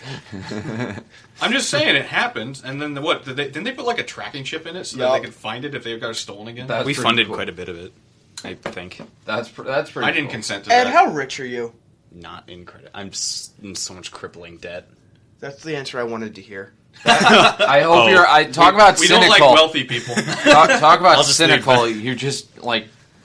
I'm just saying it happened, and then what? Didn't they put like a tracking chip in it so that they could find it if they got it stolen again? That's We pretty funded cool. quite a bit of it, I think. That's pretty. I didn't cool. consent to Ed, that. how rich are you? Not in credit. I'm just in so much crippling debt. That's the answer I wanted to hear. I hope you're. Talk about we cynical. don't like wealthy people. Talk about I'll just cynical. You just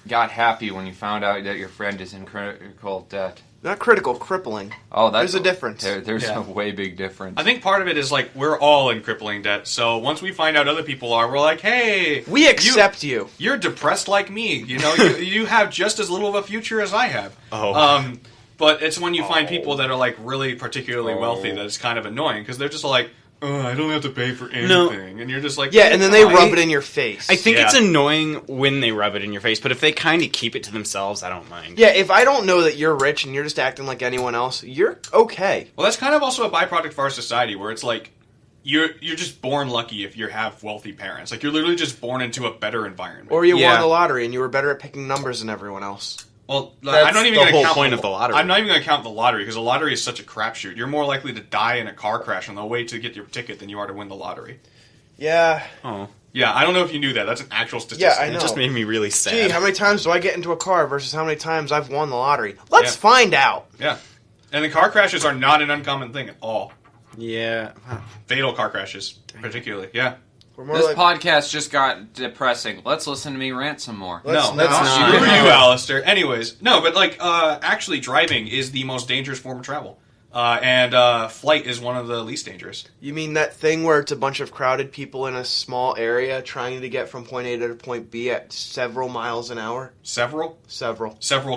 got happy when you found out that your friend is in critical debt. Not critical, crippling. Oh, There's a difference. There's a way big difference. I think part of it is like we're all in crippling debt. So once we find out other people are, we're like, hey, We accept you. You're depressed like me. You know, you have just as little of a future as I have. Oh. But it's when you find people that are like really particularly wealthy that it's kind of annoying because they're just like, oh, I don't have to pay for anything, and you're just like, Yeah, and then they rub it in your face. I think Yeah. it's annoying when they rub it in your face, but if they kind of keep it to themselves, I don't mind. Yeah, if I don't know that you're rich and you're just acting like anyone else, you're okay. Well, that's kind of also a byproduct of our society where it's like you're just born lucky if you have wealthy parents. Like you're literally just born into a better environment. Or you Yeah. won the lottery and you were better at picking numbers than everyone else. Well, That's I'm not even the going to whole count point of the lottery. I'm not even going to count the lottery because the lottery is such a crapshoot. You're more likely to die in a car crash on the way to get your ticket than you are to win the lottery. Yeah. Oh. Yeah, I don't know if you knew that. That's an actual statistic. Yeah, I know. It just made me really sad. Gee, how many times do I get into a car versus how many times I've won the lottery? Let's Yeah. find out. Yeah. And the car crashes are not an uncommon thing at all. Yeah. Fatal car crashes, particularly. Yeah. We're more This like, podcast just got depressing. Let's listen to me rant some more. Let's No, not. screw you, Alistair. Anyways, no, but like, actually, driving is the most dangerous form of travel, and flight is one of the least dangerous. You mean that thing where it's a bunch of crowded people in a small area trying to get from point A to point B at several miles an hour? Several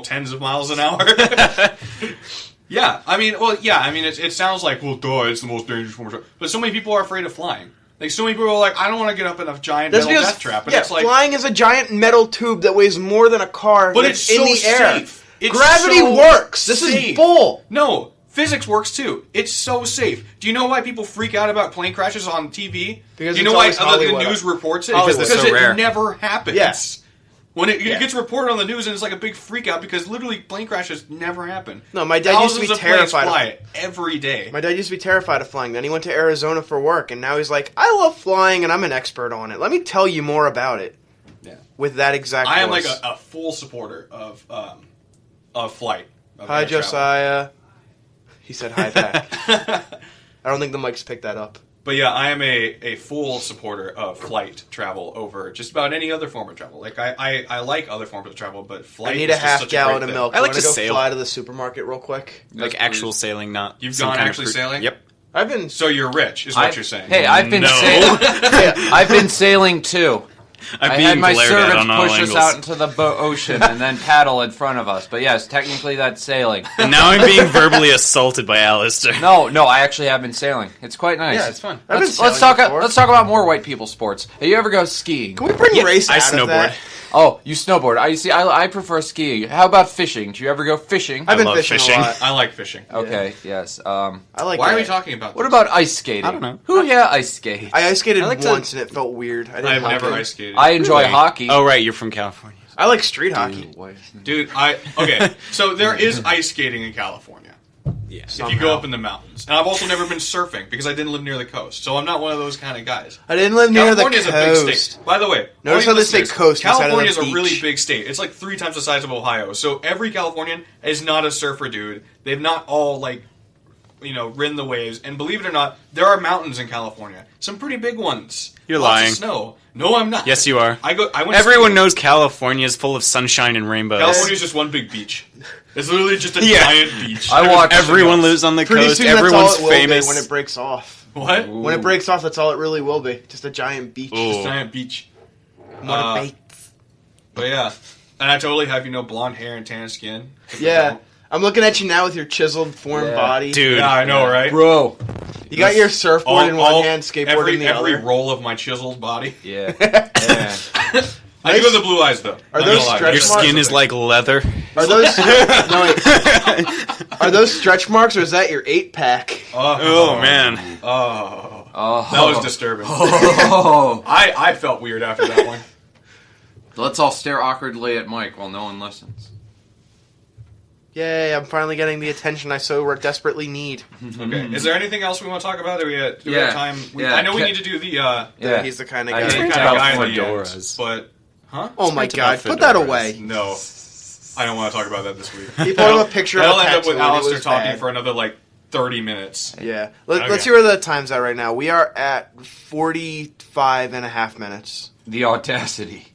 tens of miles an hour. Yeah, I mean, it sounds like, well, duh, it's the most dangerous form of travel, but so many people are afraid of flying. Like, so many people are like, I don't want to get up in a giant That's metal because death trap. And yeah, it's like, flying is a giant metal tube that weighs more than a car. but that's it's in so the air. safe. It's Gravity so works. This safe. is bull. No, physics works too. It's so safe. Do you know why people freak out about plane crashes on TV? Because Do you know it's why always the Hollywood. news reports it? Because they're Because so it rare. never happens. Yes. When it Yeah. gets reported on the news and it's like a big freak out because literally plane crashes never happen. No, my dad used to be Thousands of planes terrified of fly it every day. My dad used to be terrified of flying. Then he went to Arizona for work, and now he's like, I love flying, and I'm an expert on it. Let me tell you more about it. Yeah. With that exact I am like voice. a full supporter of flight. Of Hi, air travel. Josiah. He said hi back. I don't think the mics picked that up. But yeah, I am a full supporter of flight travel over just about any other form of travel. Like I like other forms of travel, but flight I need is a just half such a gallon great of thing. milk. I like Wanna to go sail. fly to the supermarket real quick. Like Yes, actual please. sailing, not You've some gone kind of actually fruit. sailing? Yep. I've been So you're rich, is what you're saying. Hey, I've been No. I've been sailing too. I'm I being had my glared at servants on all push us angles. out into the ocean and then paddle in front of us. But yes, technically that's sailing. And now I'm being verbally assaulted by Alistair. No, I actually have been sailing. It's quite nice. Yeah, it's fun. I've been Let's sailing talk. before. Let's talk about more white people sports. Hey, you ever go skiing? Can we bring Yep, race I out of that? snowboard. Oh, you snowboard. I see. I prefer skiing. How about fishing? Do you ever go fishing? I've been love fishing, fishing. a lot. I like fishing. Okay. Yes. I like Why are that. we talking about What this? about ice skating? I don't know. Who here ice skates? I ice skated I like to- once and it felt weird. I didn't I've like never it. ice skated. I enjoy Really? hockey. Oh, right, you're from California. I like street hockey. Dude, okay, so there is ice skating in California. Yeah. If you go up in the mountains. And I've also never been surfing because I didn't live near the coast. So I'm not one of those kind of guys. I didn't live near the California is a big coast. state. By the way, Notice all how you they say listeners, coast instead of California the is a really beach. big state. It's like 3 times the size of Ohio. So every Californian is not a surfer dude. They've not all like ridden the waves. And believe it or not, there are mountains in California. Some pretty big ones. You're Lots lying. of snow. No, I'm not. Yes, you are. I went Everyone skiing. knows California is full of sunshine and rainbows. California's just one big beach. It's literally just a giant beach. I watched Everyone lives on the Pretty coast. soon Everyone's that's all it will famous. be when it breaks off. What? When it breaks off, that's all it really will be. Just a giant beach. Ooh. Just a giant beach. What a bait. But yeah. And I totally have, blonde hair and tan skin. Yeah. I'm looking at you now with your chiseled, formed body. Dude. Yeah, I know, right? Bro. You got your surfboard in one hand, skateboard in the every other. roll of my chiseled body. Yeah. Yeah. I do have the blue eyes, though. Are Not those gonna lie. stretch Your skin is like leather. Are those are those stretch marks or is that your 8-pack? Oh, man. Oh. That was disturbing. Oh. I felt weird after that one. Let's all stare awkwardly at Mike while no one listens. Yay, I'm finally getting the attention I so desperately need. Okay. Is there anything else we want to talk about? Do we have time? Yeah. I know we need to do the Yeah. He's the kind of I guy. hate kind of guy in the fedoras. end, but Oh my It's god, about put that fedoras. away. no, I don't want to talk about that this week. He put up a picture of That'll a end up tattoo with and it Alistair was talking bad. for another 30 minutes. Yeah. Okay. Let's see where the time's at right now. We are at 45 and a half minutes. The audacity.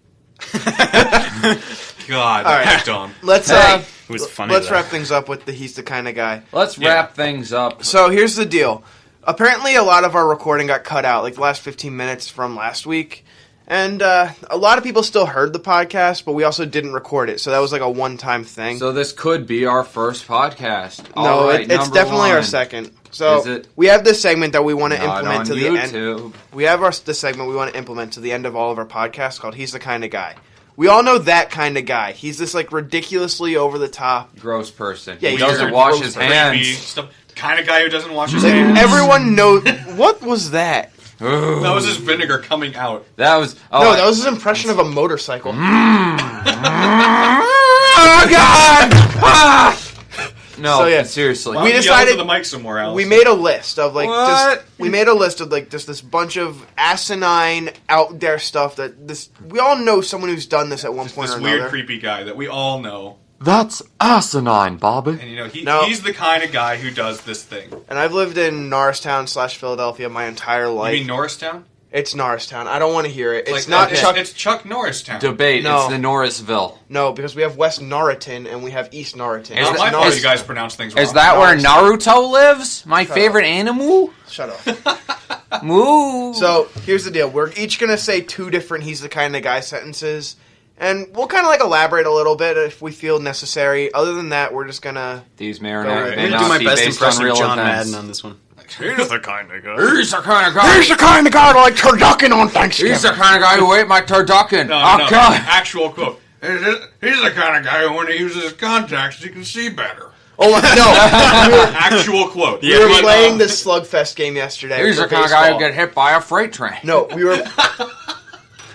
God, All right. that's dumb. Let's Hey. It was funny. let's though. wrap things up with the he's the kind of guy. Let's Yeah. wrap things up. So here's the deal. Apparently a lot of our recording got cut out, like the last 15 minutes from last week. And a lot of people still heard the podcast, but we also didn't record it. So that was like a one-time thing. So this could be our first podcast. No, All right, it's number definitely our one. second. So Is it? we have this segment that we want to Not implement on to the end. YouTube. We have this segment we want to implement to the end of all of our podcasts called He's the Kind of Guy. We all know that kind of guy. He's this like ridiculously over the top. Gross person. Yeah, He he's doesn't a wash gross his person. Creepy hands. stuff. Kind of guy who doesn't wash his Like, hands. everyone knows. What was that? Ooh. That was his vinegar coming out. That was. Oh, No, that was his impression of a motorcycle. Oh God! Ah! No, So, yeah. seriously. Why We don't you yell decided- into the mic somewhere else. We made a list of like What? we made a list of like just this bunch of asinine out there stuff that we all know someone who's done this at one point this or weird, another. creepy guy that we all know, That's asinine, Bobby. and No. he's the kind of guy who does this thing. And I've lived in Norristown / Philadelphia my entire You life. mean Norristown? It's Norristown. I don't want to hear it. It's Like, not it's, Chuck. It's Chuck Norristown. Debate. No. It's the Norrisville. No, because we have West Norriton and we have East Norriton. Is Not It's my fault Norristown. you guys pronounce things wrong. Is that where Naruto lives? My Shut favorite animal? Shut up. Moo. So here's the deal: we're each gonna say 2 different "he's the kind of guy" sentences, and we'll kind of like elaborate a little bit if we feel necessary. Other than that, we're just gonna. These may or Go not, ahead. may I'm not gonna do my be best based impression on real of John events. Madden on this one. He's the kind of guy. He's the kind of guy. He's the kind of guy that like turducken on Thanksgiving. He's the kind of guy who ate my turducken. No, Oh no, God. actual quote. He's the kind of guy who, when he uses his contacts, he can see better. Oh my, no! Actual quote. We were But, playing the Slugfest game yesterday. He's for the kind of guy who baseball. get hit by a freight train. No,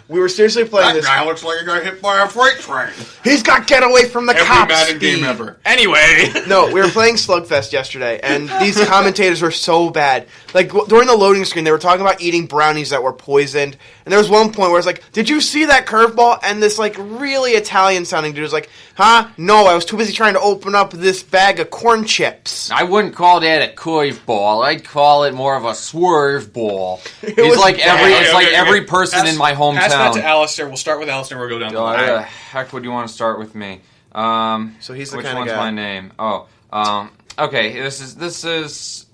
we were seriously playing That this. guy looks like he got hit by a freight train. He's got get away from the Every cops. Madden game speed. ever. Anyway. No, we were playing Slugfest yesterday, and these commentators were so bad. Like, during the loading screen, they were talking about eating brownies that were poisoned, and there was one point where it's like, did you see that curveball? And this, like, really Italian-sounding dude was like, huh? No, I was too busy trying to open up this bag of corn chips. I wouldn't call that a curveball. I'd call it more of a swerve ball. was He's like every, bad. it's like every person in my Pass that to hometown. Alistair. We'll start with Alistair. We'll go down the Why line. the heck would you want to start with me? So he's the which kind of one's guy. my name? Oh, okay. This is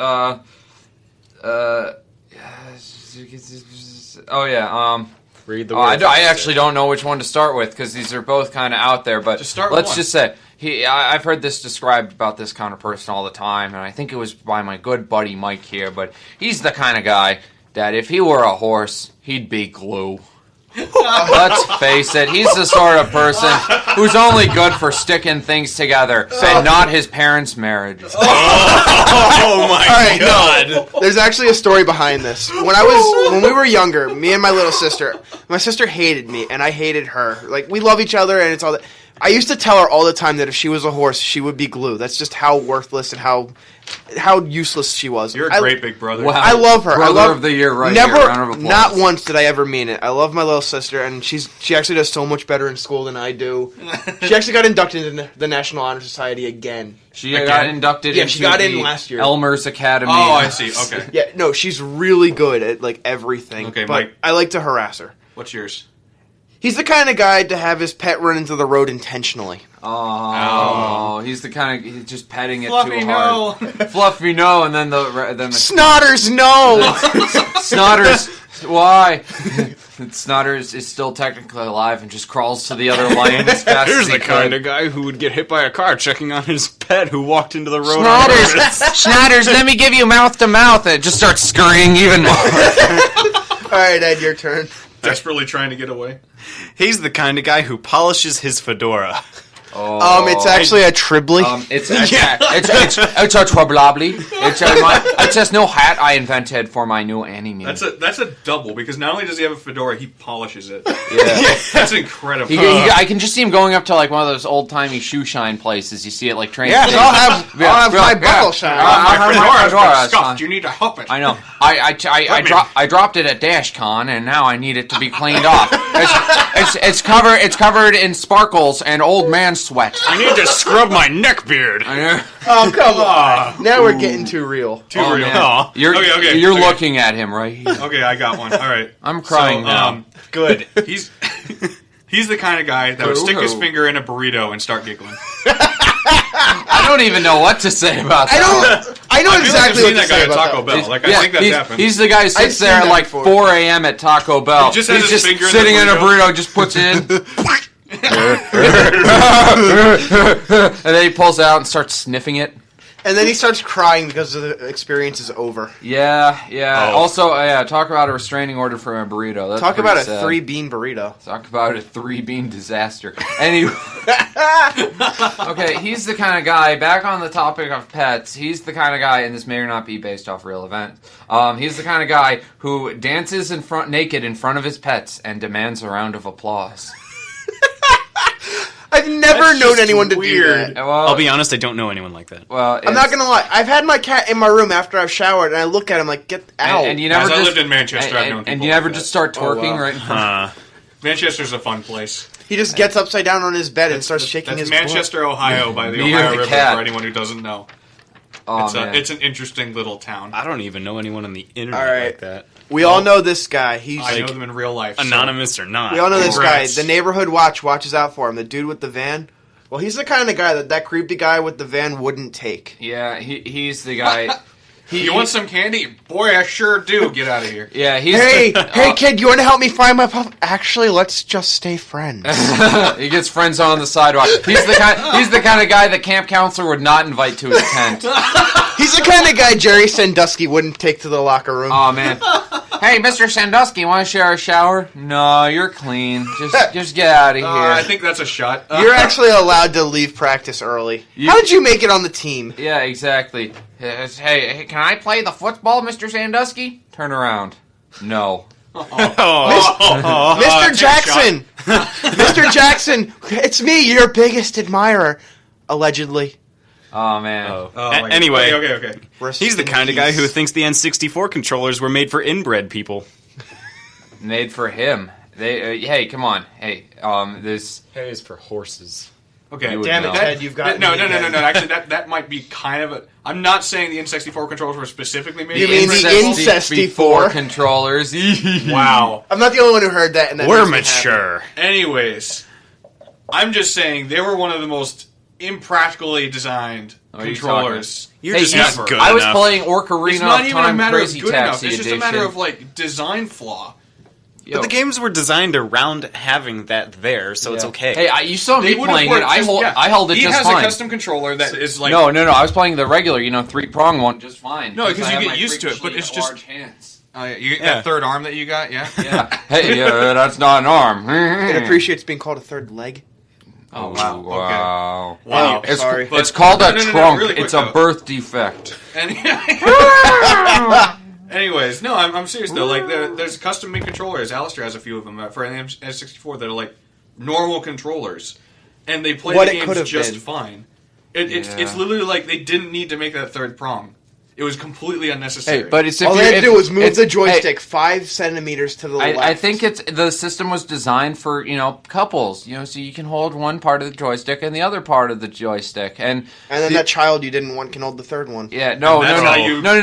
oh yeah. Read the I, words. I actually don't know which one to start with because these are both kind of out there. But Just start with let's one. just say I've heard this described about this kind of person all the time, and I think it was by my good buddy Mike here. But he's the kind of guy that if he were a horse, he'd be glue. Let's face it, he's the sort of person who's only good for sticking things together and not his parents' marriage. Oh my Alright, god. no. There's actually a story behind this. When we were younger, me and my little sister, my sister hated me and I hated her. Like, we love each other and it's all that. I used to tell her all the time that if she was a horse, she would be glue. That's just how worthless and how useless she was. You're a great big brother. Wow. I love her. Brother of the year, right never, here. Round of applause. Not once did I ever mean it. I love my little sister, and she actually does so much better in school than I do. She actually got inducted into the National Honor Society again. She got inducted into she got in last year. Elmer's Academy. Oh, I see. Okay. Yeah, no, she's really good at like everything. Okay, but Mike. I like to harass her. What's yours? He's the kind of guy to have his pet run into the road intentionally. Oh, he's the kind of he's just petting it Fluffy, too hard. no. Fluffy, no, and then the Snotters, no! Snotters. Why? Snotters is still technically alive and just crawls to the other lane as fast Here's as he the kind could. of guy who would get hit by a car checking on his pet who walked into the road. Snotters, let me give you mouth to mouth. And it just starts scurrying even more. All right, Ed, your turn. Desperately trying to get away. He's the kind of guy who polishes his fedora. It's actually a Tribly. It's a troubleably. It's just new hat I invented for my new anime. That's a double because not only does he have a fedora, he polishes it. Yeah. That's incredible. I can just see him going up to like one of those old timey shoe shine places. You see it like train. Yes, stations. I'll have my buckle shine. I'll have my fedora scuffed. shine. You need to help it. I know. I dropped it at DashCon, and now I need it to be cleaned off. It's covered in sparkles and old man sweat. I need to scrub my neck beard. Oh, come on. Now we're getting too real. Too real. Aw. You're Okay. looking at him right here. Okay, I got one. All right. I'm crying now. Good. He's the kind of guy that would stick his finger in a burrito and start giggling. I don't even know what to say about that. I know I feel like I've exactly seen what that to guy say at about Taco that. Bell. Like I think that's happened. He's the guy who I've sits seen there at that like before. 4 a.m. at Taco Bell. He just has his finger in sitting the in a burrito. burrito, just puts it in. And then he pulls it out and starts sniffing it. And then he starts crying because the experience is over. Yeah. Oh. Also, talk about a restraining order for a burrito. That's Talk about a sad. 3-bean burrito. Talk about a 3-bean disaster. Anyway, okay, he's the kind of guy. Back on the topic of pets, he's the kind of guy, and this may or not be based off real events. He's the kind of guy who dances naked in front of his pets and demands a round of applause. I've never That's known just anyone to do weird. that. Well, I'll be honest, I don't know anyone like that. well, I'm not gonna lie. I've had my cat in my room after I've showered, and I look at him like, "Get out!" And you never As I just, lived in Manchester, I've known and people you never like just that. start twerking wow. right in front. Manchester's a fun place. he just gets upside down on his bed and starts shaking That's his Manchester, Ohio, by the Me Ohio or the River. cat. For anyone who doesn't know, Oh, man. it's an interesting little town. I don't even know anyone on the internet All right. like that. We all know this guy. He's I know them in real life. so- Anonymous or not. we all know this Congrats. guy. The neighborhood watch watches out for him. The dude with the van. Well, he's the kind of guy that creepy guy with the van wouldn't take. Yeah, he's the guy. You want some candy? Boy, I sure do. Get out of here. Yeah, he's Hey, kid, you want to help me find my pup? Actually, let's just stay friends. he gets friends on the sidewalk. He's the kind of guy the camp counselor would not invite to his tent. He's the kind of guy Jerry Sandusky wouldn't take to the locker room. Oh man. Hey, Mr. Sandusky, want to share a shower? No, you're clean. Just get out of here. I think that's a shot. You're actually allowed to leave practice early. How did you make it on the team? Yeah, exactly. Hey, can I play the football, Mr. Sandusky? Turn around. No. Mr. Jackson! Mr. Jackson, it's me, your biggest admirer. Allegedly. Oh man. Oh, my God. Anyway. Okay. Rest He's the in kind of guy peace. who thinks the N64 controllers were made for inbred people. Made for him. Hey, come on. Hey, this. Hey is for horses. Okay. You would Damn it, know. Ted, you've got No. me again. Actually, that might be kind of a. I'm not saying the N64 controllers were specifically made. You for mean the inbred people. N64 controllers? Wow. I'm not the only one who heard that. And that We're makes me happy. mature. Anyways, I'm just saying they were one of the most impractically designed What are you controllers. You're Hey, just he's- not good I was enough. playing Ocarina It's not of even a Time matter of Crazy good enough. Taxi It's just a Edition. matter of like design flaw. But the games were designed around having that there, so it's okay. Hey, you saw me They would've playing it. worked I held it he just has fine. a custom controller that is like No. I was playing the regular, 3-prong one just fine. No, because I you have get my used to it, but freakishly it's just- large hands. you get Yeah. that third arm that you got, yeah. Yeah. Hey, that's not an arm. It appreciates being called a third leg. Oh wow. Wow. Wow. It's, Sorry. it's called a No, trunk. really quick, It's a though. birth defect. Anyways, no, I'm serious though. Like there's custom made controllers. Alistair has a few of them for an N64 that are like normal controllers, and they play What the it could games have just been. fine. It's literally like they didn't need to make that third prong. It was completely unnecessary. Hey, but it's All they had to do was move the joystick 5 centimeters to the left. I think the system was designed for couples, so you can hold one part of the joystick and the other part of the joystick, and then that child you didn't want can hold the third one. Yeah, no. There is No.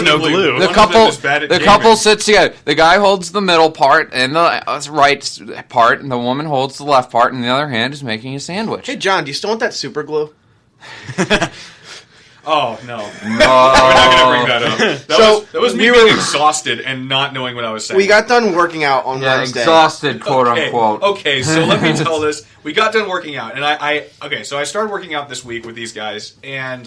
no glue. The couple sits together. The guy holds the middle part and the right part, and the woman holds the left part, and the other hand is making a sandwich. Hey, John, do you still want that super glue? Oh, no. We're not going to bring that up. That was me being exhausted and not knowing what I was saying. We got done working out on Wednesday. Exhausted, quote unquote. Okay, so let me tell this. We got done working out, and so I started working out this week with these guys, and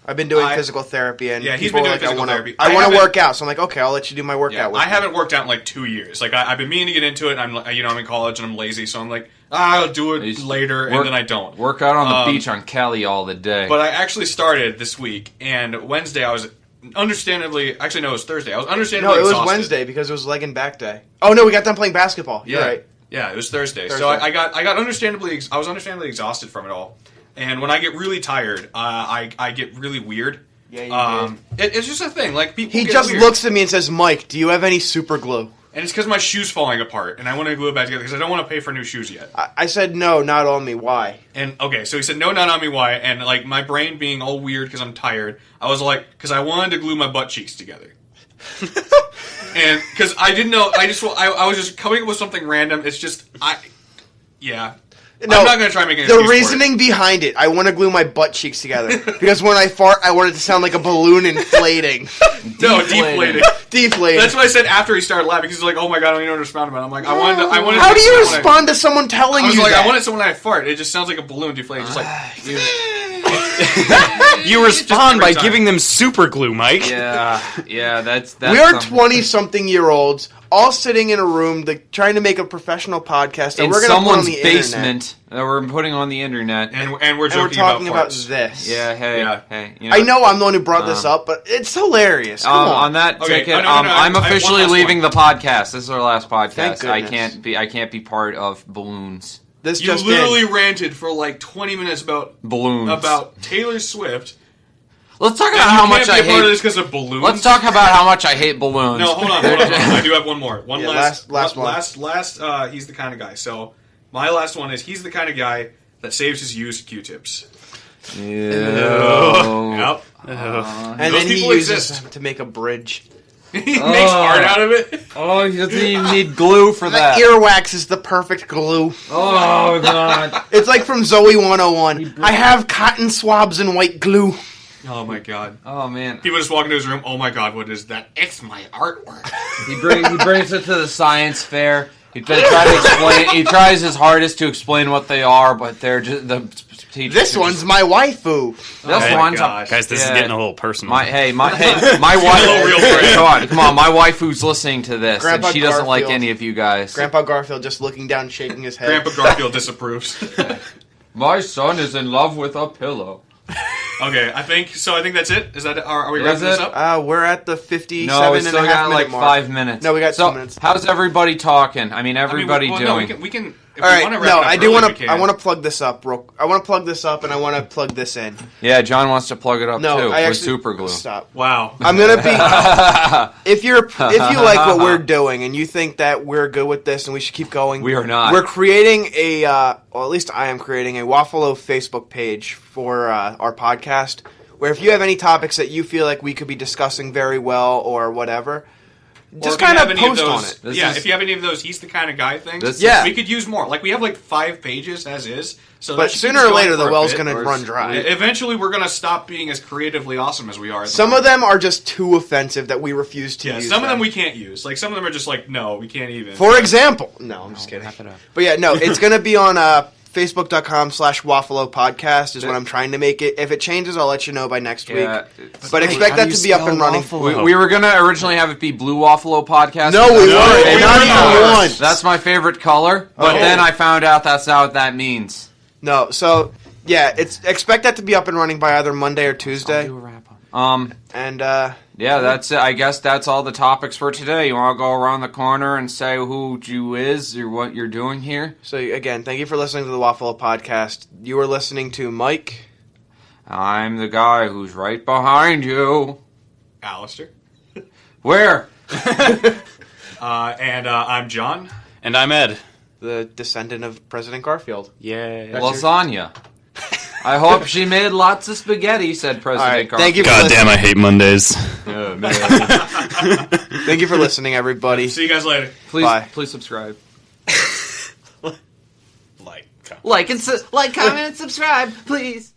I've been doing physical therapy, and he's been doing physical therapy. I want to work out, so I'm like, okay, I'll let you do my workout. I haven't worked out in like 2 years. Like I've been meaning to get into it. And I'm in college and I'm lazy, so I'm like, I'll do it later, and then I don't. Work out on the beach on Cali all the day. But I actually started this week, and Wednesday I was understandably. Actually, no, it was Thursday. I was understandably exhausted. No, it was Wednesday because it was leg and back day. Oh no, we got done playing basketball. You're right. Yeah, it was Thursday. So I got understandably. I was understandably exhausted from it all, and when I get really tired, I get really weird. Yeah, you did. It's just a thing. Like people. He just looks at me and says, "Mike, do you have any super glue?" And it's because my shoe's falling apart, and I want to glue it back together because I don't want to pay for new shoes yet. I said, "No, not on me. Why?" And okay, so he said, "No, not on me. Why?" And like my brain being all weird because I'm tired, I was like, because I wanted to glue my butt cheeks together. And because I didn't know, I was just coming up with something random. It's just No, I'm not going to try making an excuse the reasoning behind it. I want to glue my butt cheeks together because when I fart, I want it to sound like a balloon inflating. No, deflating. Deflating. That's what I said after he started laughing. Because he's like, "Oh my god, I don't even know what to respond about." I'm like, I wanted. How do you respond to someone telling you? I was like, that? I wanted someone I fart. It just sounds like a balloon deflating, just like. You respond by giving them super glue, Mike. Yeah, that's we are 20-something-year-olds all sitting in a room trying to make a professional podcast that in we're going to put on someone's the basement that we're putting on the internet, and we're joking talking about this. Yeah, hey. I know I'm the one who brought this up, but it's hilarious. Come on. On that ticket, no, I'm officially leaving the podcast. This is our last podcast. Thank goodness. I can't be part of balloons. This You just literally ranted for like 20 minutes about balloons, about Taylor Swift. Let's talk about how much I hate. Part of this because of balloons. Let's talk about how much I hate balloons. No, hold on. I do have one more. Last one. He's the kind of guy. So my last one is he's the kind of guy that saves his used Q-tips. Ew. Yep. And then he uses them to make a bridge. He makes art out of it. Oh, he doesn't even need glue for that. Earwax is the perfect glue. Oh, God. It's like from Zoe 101. I have cotton swabs and white glue. Oh, my God. Oh, man. People just walk into his room. Oh, my God, what is that? It's my artwork. He brings it to the science fair. He tries his hardest to explain what they are, but they're just the teachers. This one's my waifu. Guys, this is getting a little personal. My wife. Come on, my waifu's listening to this, Grandpa and she doesn't like Garfield. any of you guys. Grandpa Garfield just looking down, shaking his head. Grandpa Garfield disapproves. My son is in love with a pillow. Okay, I think that's it. Is that are we wrapping this up? We're at the 57 No, we and still a half got minute like mark. 5 minutes. No, we got 2 minutes. How's everybody talking? I mean, everybody doing. No, we can. If All we right, want to no, wrap it up I do early, want we to. I can. want to plug this up, I want to plug this up, and I want to plug this in. Yeah, John wants to plug it up No, too I with actually super glue. Stop. Wow. I'm gonna be. If you like what we're doing and you think that we're good with this and we should keep going, We are not. We're creating well, at least I am creating a WaffleO Facebook page for our podcast. Where if you have any topics that you feel like we could be discussing very well or whatever, just kind of post on it. If you have any of those, he's the kind of guy things. Yeah. We could use more. Like we have like 5 pages as is. So But that should sooner keep or going later, for the a well's bit. going to run dry. Eventually, we're going to stop being as creatively awesome as we are. Some of them are just too offensive that we refuse to use. Some of them we can't use. Like some of them are just like, no, we can't even. For example, no, I'm just kidding. Wrap it up. But yeah, no, it's going to be on Facebook.com/WaffleO podcast is what I'm trying to make it. If it changes, I'll let you know by next week. But expect that to be up and running. We were going to originally have it be Blue WaffleO podcast. No, we weren't. Not even once. That's my favorite color, but then I found out that's not what that means. No, so yeah, expect that to be up and running by either Monday or Tuesday. I'll do a wrap-up. And yeah, that's it. I guess that's all the topics for today. You want to go around the corner and say who you is or what you're doing here? So again, thank you for listening to the WaffleO podcast. You are listening to Mike. I'm the guy who's right behind you. Alistair. Where? And I'm John. And I'm Ed. The descendant of President Garfield. Yay. Lasagna. I hope she made lots of spaghetti, said President Garfield. Thank you. God damn, I hate Mondays. Thank you for listening, everybody. See you guys later. Please subscribe. Like, Like, comment, and subscribe, please.